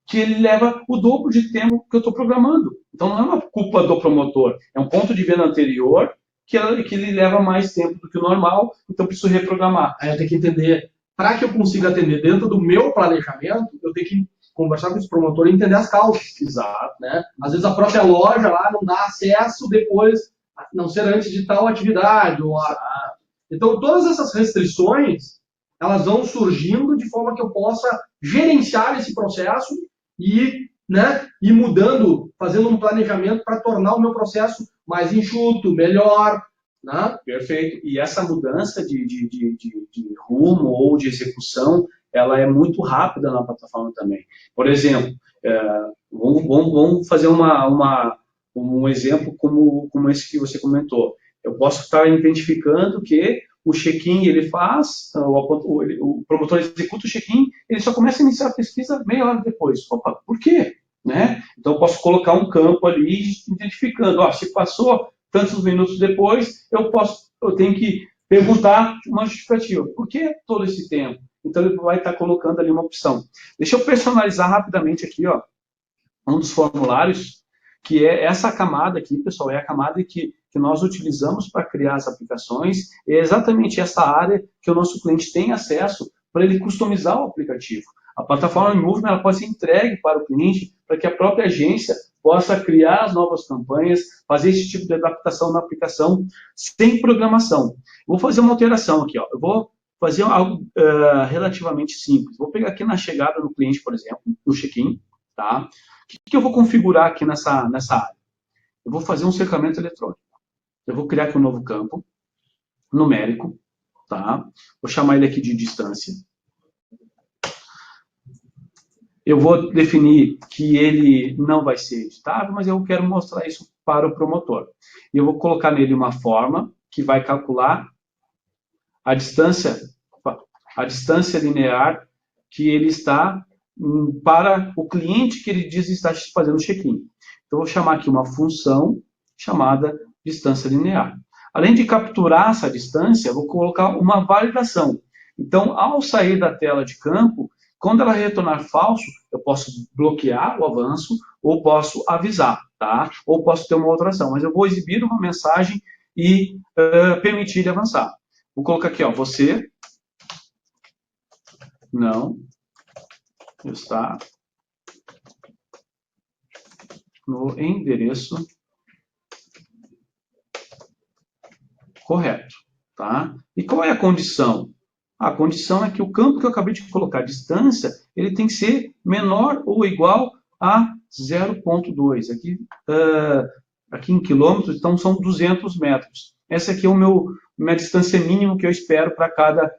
[SPEAKER 1] que ele leva o dobro de tempo que eu estou programando. Então, não é uma culpa do promotor, é um ponto de venda anterior que ele leva mais tempo do que o normal, então eu preciso reprogramar.
[SPEAKER 2] Aí eu tenho que entender, para que eu consiga atender dentro do meu planejamento, eu tenho que conversar com esse promotor e entender as causas.
[SPEAKER 1] Exato.
[SPEAKER 2] Né? Às vezes a própria loja lá não dá acesso depois não ser antes de tal atividade. Então, todas essas restrições, elas vão surgindo de forma que eu possa gerenciar esse processo e, né, ir mudando, fazendo um planejamento para tornar o meu processo mais enxuto, melhor. Né?
[SPEAKER 1] Perfeito. E essa mudança de rumo ou de execução, ela é muito rápida na plataforma também. Por exemplo, vamos fazer um exemplo como esse que você comentou. Eu posso estar identificando que o check-in ele faz, o promotor executa o check-in, ele só começa a iniciar a pesquisa meia hora depois. Opa, por quê? Né? Então, eu posso colocar um campo ali identificando, se passou tantos minutos depois, eu tenho que perguntar uma justificativa. Por que todo esse tempo? Então, ele vai estar colocando ali uma opção. Deixa eu personalizar rapidamente aqui, um dos formulários, que é essa camada aqui, pessoal, é a camada que nós utilizamos para criar as aplicações, é exatamente essa área que o nosso cliente tem acesso para ele customizar o aplicativo. A plataforma Movement ela pode ser entregue para o cliente, para que a própria agência possa criar as novas campanhas, fazer esse tipo de adaptação na aplicação sem programação. Vou fazer uma alteração aqui, eu vou fazer algo relativamente simples. Vou pegar aqui na chegada do cliente, por exemplo, no check-in, tá? O que eu vou configurar aqui nessa área? Eu vou fazer um cercamento eletrônico. Eu vou criar aqui um novo campo, numérico, tá? Vou chamar ele aqui de distância. Eu vou definir que ele não vai ser editável, mas eu quero mostrar isso para o promotor. E eu vou colocar nele uma forma que vai calcular a distância linear que ele está para o cliente que ele diz estar fazendo check-in. Então, eu vou chamar aqui uma função chamada distância linear. Além de capturar essa distância, eu vou colocar uma validação. Então, ao sair da tela de campo, quando ela retornar falso, eu posso bloquear o avanço ou posso avisar, tá? Ou posso ter uma outra ação. Mas eu vou exibir uma mensagem e permitir ele avançar. Vou colocar aqui, você não está no endereço correto, tá? E qual é a condição? A condição é que o campo que eu acabei de colocar, a distância, ele tem que ser menor ou igual a 0,2. Aqui em quilômetros, então são 200 metros. Essa aqui é minha distância mínima que eu espero para cada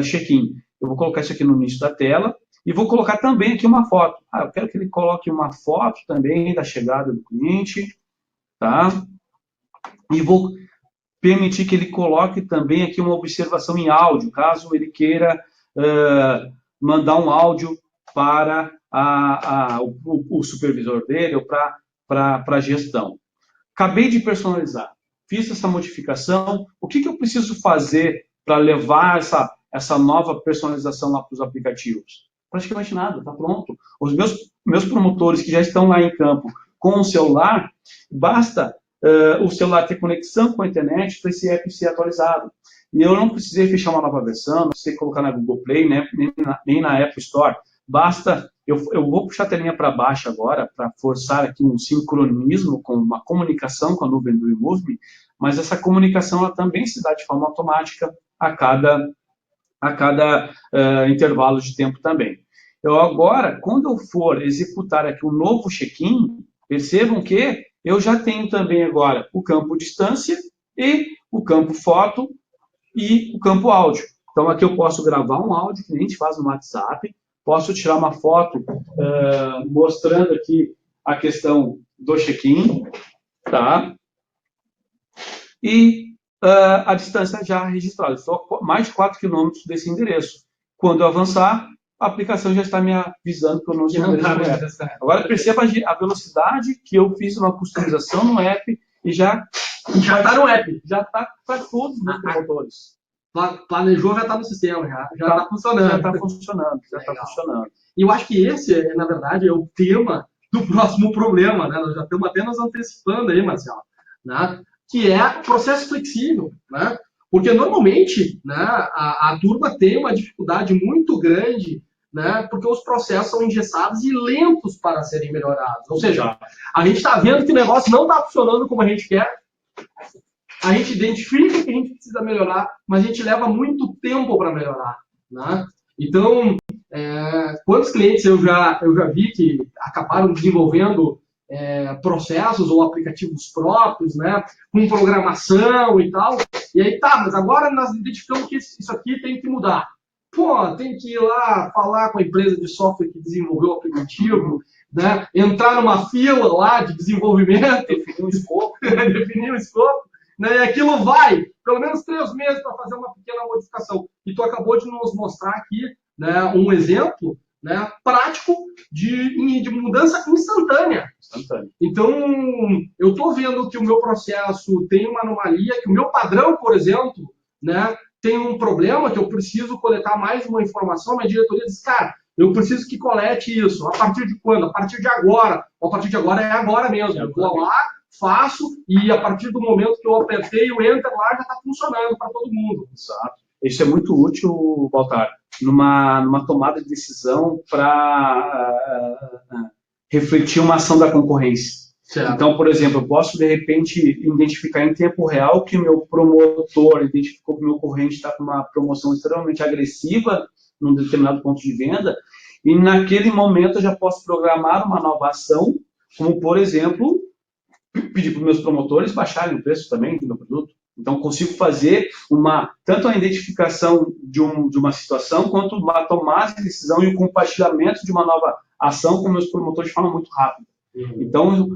[SPEAKER 1] check-in. Eu vou colocar isso aqui no início da tela e vou colocar também aqui uma foto. Eu quero que ele coloque uma foto também da chegada do cliente, tá? E vou permitir que ele coloque também aqui uma observação em áudio, caso ele queira mandar um áudio para o supervisor dele ou para a gestão. Acabei de personalizar, fiz essa modificação. O que eu preciso fazer para levar essa nova personalização lá para os aplicativos? Praticamente nada, está pronto. Os meus promotores que já estão lá em campo com o celular, basta o celular ter conexão com a internet para esse app ser atualizado. E eu não precisei fechar uma nova versão, não precisei colocar na Google Play, né, nem na Apple Store. Basta, eu vou puxar a telinha para baixo agora, para forçar aqui um sincronismo com uma comunicação com a nuvem do eMove, mas essa comunicação ela também se dá de forma automática a cada intervalo de tempo também. Eu agora, quando eu for executar aqui um novo check-in, percebam que eu já tenho também agora o campo distância e o campo foto e o campo áudio. Então, aqui eu posso gravar um áudio que a gente faz no WhatsApp, posso tirar uma foto mostrando aqui a questão do check-in, tá? E a distância já registrada. Estou a mais de 4 km desse endereço. Quando eu avançar, a aplicação já está me avisando que eu não estou no endereço correto. Agora, perceba a velocidade que eu fiz uma customização no app e já está no app. Já está para todos os meus promotores.
[SPEAKER 2] Planejou, já está no sistema, já está funcionando.
[SPEAKER 1] Já está funcionando.
[SPEAKER 2] E eu acho que esse, na verdade, é o tema do próximo problema, né? Nós já estamos apenas antecipando aí, Marcelo, né? Que é o processo flexível, né? Porque normalmente, né, a turma tem uma dificuldade muito grande, né, porque os processos são engessados e lentos para serem melhorados. Ou seja, a gente está vendo que o negócio não está funcionando como a gente quer, a gente identifica que a gente precisa melhorar, mas a gente leva muito tempo para melhorar, né? Então, quantos clientes eu já vi que acabaram desenvolvendo processos ou aplicativos próprios, né, com programação e tal, e aí tá, mas agora nós identificamos que isso aqui tem que mudar. Pô, tem que ir lá falar com a empresa de software que desenvolveu o aplicativo, né, entrar numa fila lá de desenvolvimento, definir um escopo, né, e aquilo vai, pelo menos 3 meses para fazer uma pequena modificação. E tu acabou de nos mostrar aqui, né, um exemplo, né, prático de mudança instantânea. Então, eu estou vendo que o meu processo tem uma anomalia, que o meu padrão, por exemplo, né, tem um problema, que eu preciso coletar mais uma informação, minha diretoria diz, cara, eu preciso que colete isso. A partir de quando? A partir de agora. A partir de agora é agora mesmo. Eu vou lá, faço, e a partir do momento que eu apertei o Enter lá, já está funcionando para todo mundo.
[SPEAKER 1] Exato. Isso é muito útil, Baltar, numa tomada de decisão para refletir uma ação da concorrência. Certo. Então, por exemplo, eu posso, de repente, identificar em tempo real que o meu promotor identificou que o meu concorrente está com uma promoção extremamente agressiva num determinado ponto de venda, e naquele momento eu já posso programar uma nova ação, como, por exemplo, pedir para os meus promotores baixarem o preço também do meu produto. Então, consigo fazer tanto a identificação de uma situação, quanto uma tomada de decisão e o compartilhamento de uma nova ação com meus promotores de forma muito rápida. Então,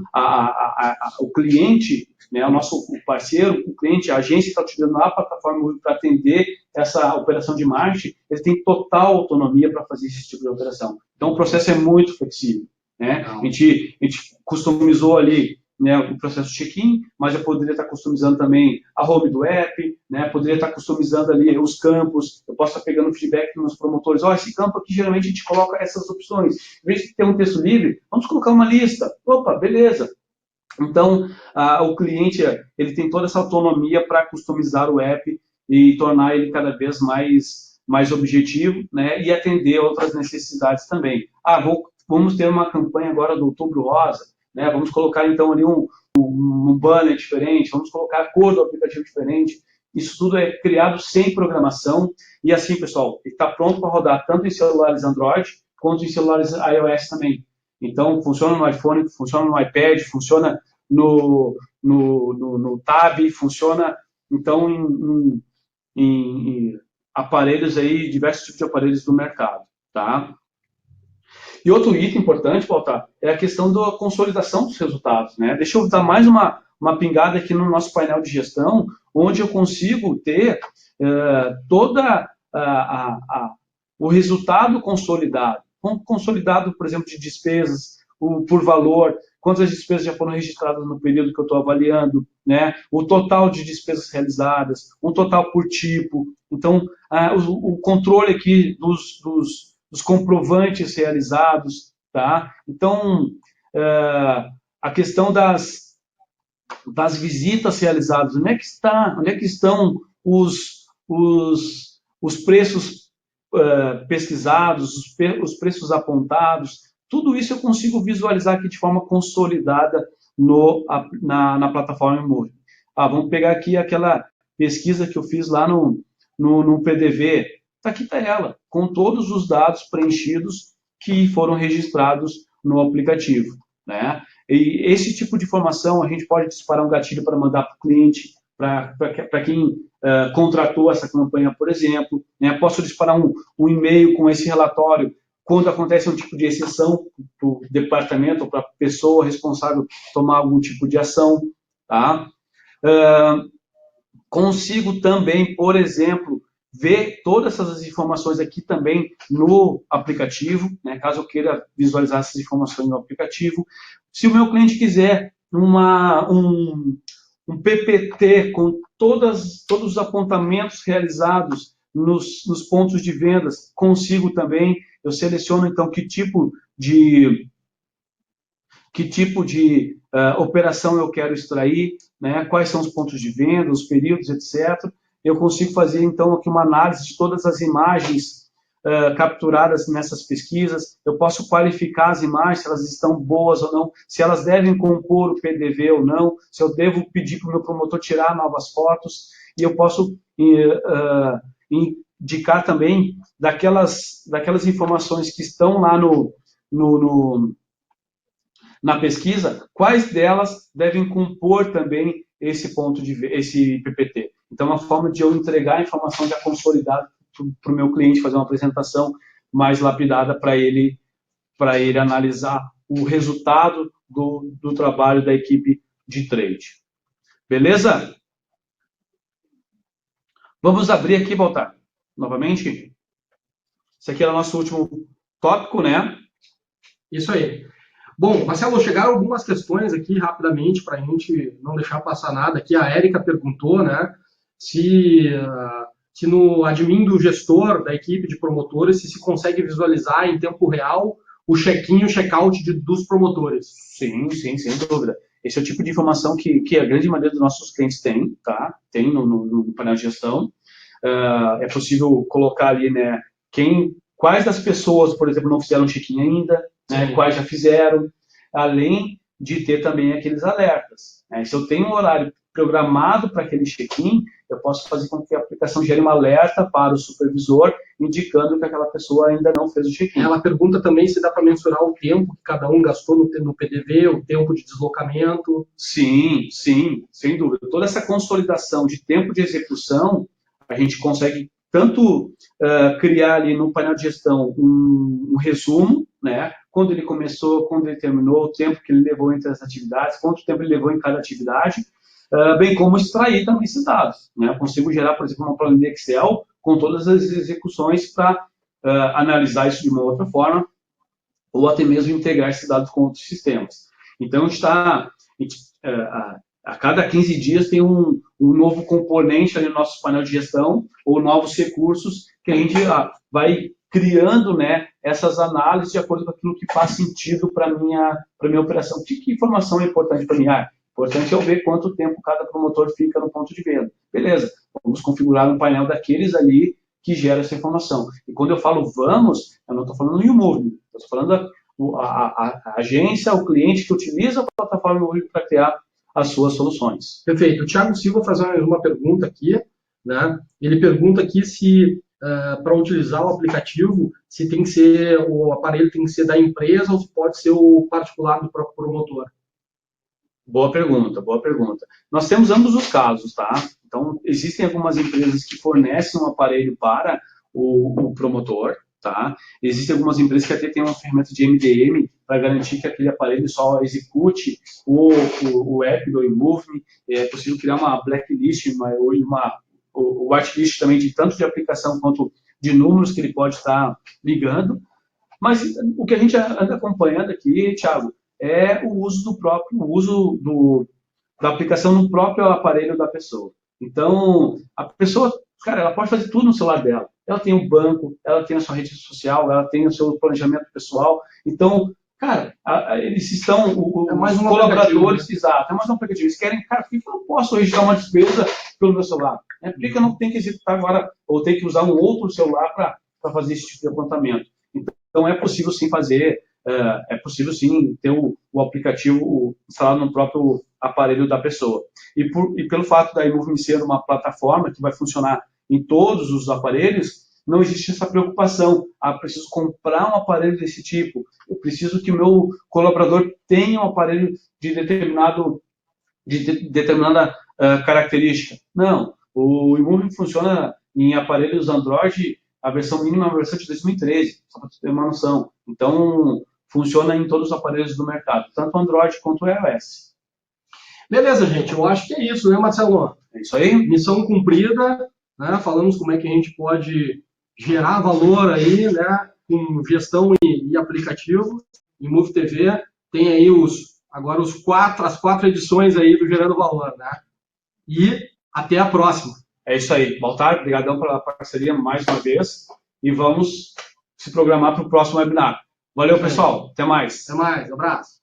[SPEAKER 1] o cliente, né, o nosso parceiro, o cliente, a agência que está utilizando a plataforma para atender essa operação de marketing, ele tem total autonomia para fazer esse tipo de operação. Então, o processo é muito flexível. Né? A gente customizou ali, né, o processo check-in, mas eu poderia estar customizando também a home do app, né, poderia estar customizando ali os campos, eu posso estar pegando feedback dos meus promotores, esse campo aqui geralmente a gente coloca essas opções, em vez de ter um texto livre, vamos colocar uma lista, opa, beleza. Então, o cliente, ele tem toda essa autonomia para customizar o app e tornar ele cada vez mais objetivo, né, e atender outras necessidades também. Vamos ter uma campanha agora do Outubro Rosa, né? Vamos colocar, então, ali um banner diferente, vamos colocar a cor do aplicativo diferente. Isso tudo é criado sem programação. E assim, pessoal, está pronto para rodar tanto em celulares Android quanto em celulares iOS também. Então, funciona no iPhone, funciona no iPad, funciona no Tab, funciona, então, em aparelhos aí, diversos tipos de aparelhos do mercado, tá? E outro item importante, Baltar, é a questão da consolidação dos resultados. Né? Deixa eu dar mais uma pingada aqui no nosso painel de gestão, onde eu consigo ter toda o resultado consolidado. Consolidado, por exemplo, de despesas, por valor, quantas despesas já foram registradas no período que eu estou avaliando, né? O total de despesas realizadas, um total por tipo. Então, o controle aqui dos comprovantes realizados, tá? Então, a questão das visitas realizadas, onde é que estão os preços pesquisados, os preços apontados, tudo isso eu consigo visualizar aqui de forma consolidada na plataforma Moove. Vamos pegar aqui aquela pesquisa que eu fiz lá no PDV. Aqui está ela, com todos os dados preenchidos que foram registrados no aplicativo. Né? E esse tipo de informação a gente pode disparar um gatilho para mandar para o cliente, para quem contratou essa campanha, por exemplo. Né? Posso disparar um e-mail com esse relatório quando acontece um tipo de exceção para o departamento ou para a pessoa responsável tomar algum tipo de ação. Tá? Consigo também, por exemplo, ver todas essas informações aqui também no aplicativo, né, caso eu queira visualizar essas informações no aplicativo. Se o meu cliente quiser um PPT com todos os apontamentos realizados nos pontos de vendas, consigo também. Eu seleciono, então, que tipo de operação eu quero extrair, né, quais são os pontos de venda, os períodos, etc. Eu consigo fazer, então, aqui uma análise de todas as imagens capturadas nessas pesquisas, eu posso qualificar as imagens, se elas estão boas ou não, se elas devem compor o PDV ou não, se eu devo pedir para o meu promotor tirar novas fotos, e eu posso indicar também daquelas informações que estão lá na pesquisa, quais delas devem compor também esse PPT. Então, é uma forma de eu entregar a informação já consolidada para o meu cliente, fazer uma apresentação mais lapidada para ele analisar o resultado do trabalho da equipe de trade. Beleza? Vamos abrir aqui, Baltar, novamente. Esse aqui era o nosso último tópico, né?
[SPEAKER 2] Isso aí. Bom, Marcelo, chegaram algumas questões aqui rapidamente para a gente não deixar passar nada. Aqui a Érica perguntou, né, se no admin do gestor da equipe de promotores se consegue visualizar em tempo real o check-in e o check-out dos promotores.
[SPEAKER 1] Sim, sem dúvida. Esse é o tipo de informação que a grande maioria dos nossos clientes tem, tá? Tem no painel de gestão. É possível colocar ali, né, quais das pessoas, por exemplo, não fizeram check-in ainda, né, quais já fizeram, além de ter também aqueles alertas. Né? Se eu tenho um horário programado para aquele check-in, eu posso fazer com que a aplicação gere um alerta para o supervisor, indicando que aquela pessoa ainda não fez o check-in.
[SPEAKER 2] Ela pergunta também se dá para mensurar o tempo que cada um gastou no PDV, o tempo de deslocamento.
[SPEAKER 1] Sim, sem dúvida. Toda essa consolidação de tempo de execução, a gente consegue tanto criar ali no painel de gestão um resumo, né? Quando ele começou, quando ele terminou, o tempo que ele levou entre as atividades, quanto tempo ele levou em cada atividade, bem como extrair também esses dados. Né? Eu consigo gerar, por exemplo, uma planilha Excel com todas as execuções para analisar isso de uma outra forma, ou até mesmo integrar esses dados com outros sistemas. Então, a cada 15 dias tem um novo componente ali no nosso painel de gestão, ou novos recursos que a gente vai criando, né, essas análises de acordo com aquilo que faz sentido para a minha operação. Que informação é importante para mim? Importante eu ver quanto tempo cada promotor fica no ponto de venda. Beleza, vamos configurar um painel daqueles ali que gera essa informação. E quando eu falo vamos, eu não estou falando em YouMovie, estou falando a agência, o cliente que utiliza a plataforma YouMovie para criar as suas soluções.
[SPEAKER 2] Perfeito. O Thiago Silva faz uma pergunta aqui, né? Ele pergunta aqui se para utilizar o aplicativo, se tem que ser o aparelho tem que ser da empresa ou se pode ser o particular do próprio promotor.
[SPEAKER 1] Boa pergunta. Nós temos ambos os casos, tá? Então, existem algumas empresas que fornecem um aparelho para o promotor, tá? Existem algumas empresas que até têm uma ferramenta de MDM para garantir que aquele aparelho só execute o app do YouMovie. É possível criar uma blacklist, o whitelist também de tanto de aplicação quanto de números que ele pode estar ligando. Mas o que a gente anda acompanhando aqui, Thiago, é o uso da aplicação no próprio aparelho da pessoa. Então, a pessoa, cara, ela pode fazer tudo no celular dela. Ela tem o banco, ela tem a sua rede social, ela tem o seu planejamento pessoal. Então, cara, eles estão, os colaboradores, exato, é mais um aplicativo. Eles querem, cara, por que eu não posso registrar uma despesa pelo meu celular? Por que eu não tenho que executar agora, ou tenho que usar um outro celular para fazer esse tipo de apontamento? Então, é possível sim fazer, ter o aplicativo instalado no próprio aparelho da pessoa. E pelo fato da YouMovie ser uma plataforma que vai funcionar em todos os aparelhos, não existe essa preocupação. Preciso comprar um aparelho desse tipo, eu preciso que o meu colaborador tenha um aparelho de determinada característica. Não, o YouMovie funciona em aparelhos Android, a versão mínima é a versão de 2013, só para você ter uma noção. Então, funciona em todos os aparelhos do mercado, tanto Android quanto iOS.
[SPEAKER 2] Beleza, gente, eu acho que é isso, né, Marcelo?
[SPEAKER 1] É isso aí.
[SPEAKER 2] Missão cumprida, né? Falamos como é que a gente pode gerar valor aí, né, com gestão e aplicativo. YouMovie TV tem aí as 4 edições aí do Gerando Valor, né? E até a próxima.
[SPEAKER 1] É isso aí. Baltar, obrigadão pela parceria mais uma vez e vamos se programar para o próximo webinar. Valeu, pessoal. Até mais.
[SPEAKER 2] Até mais. Abraço.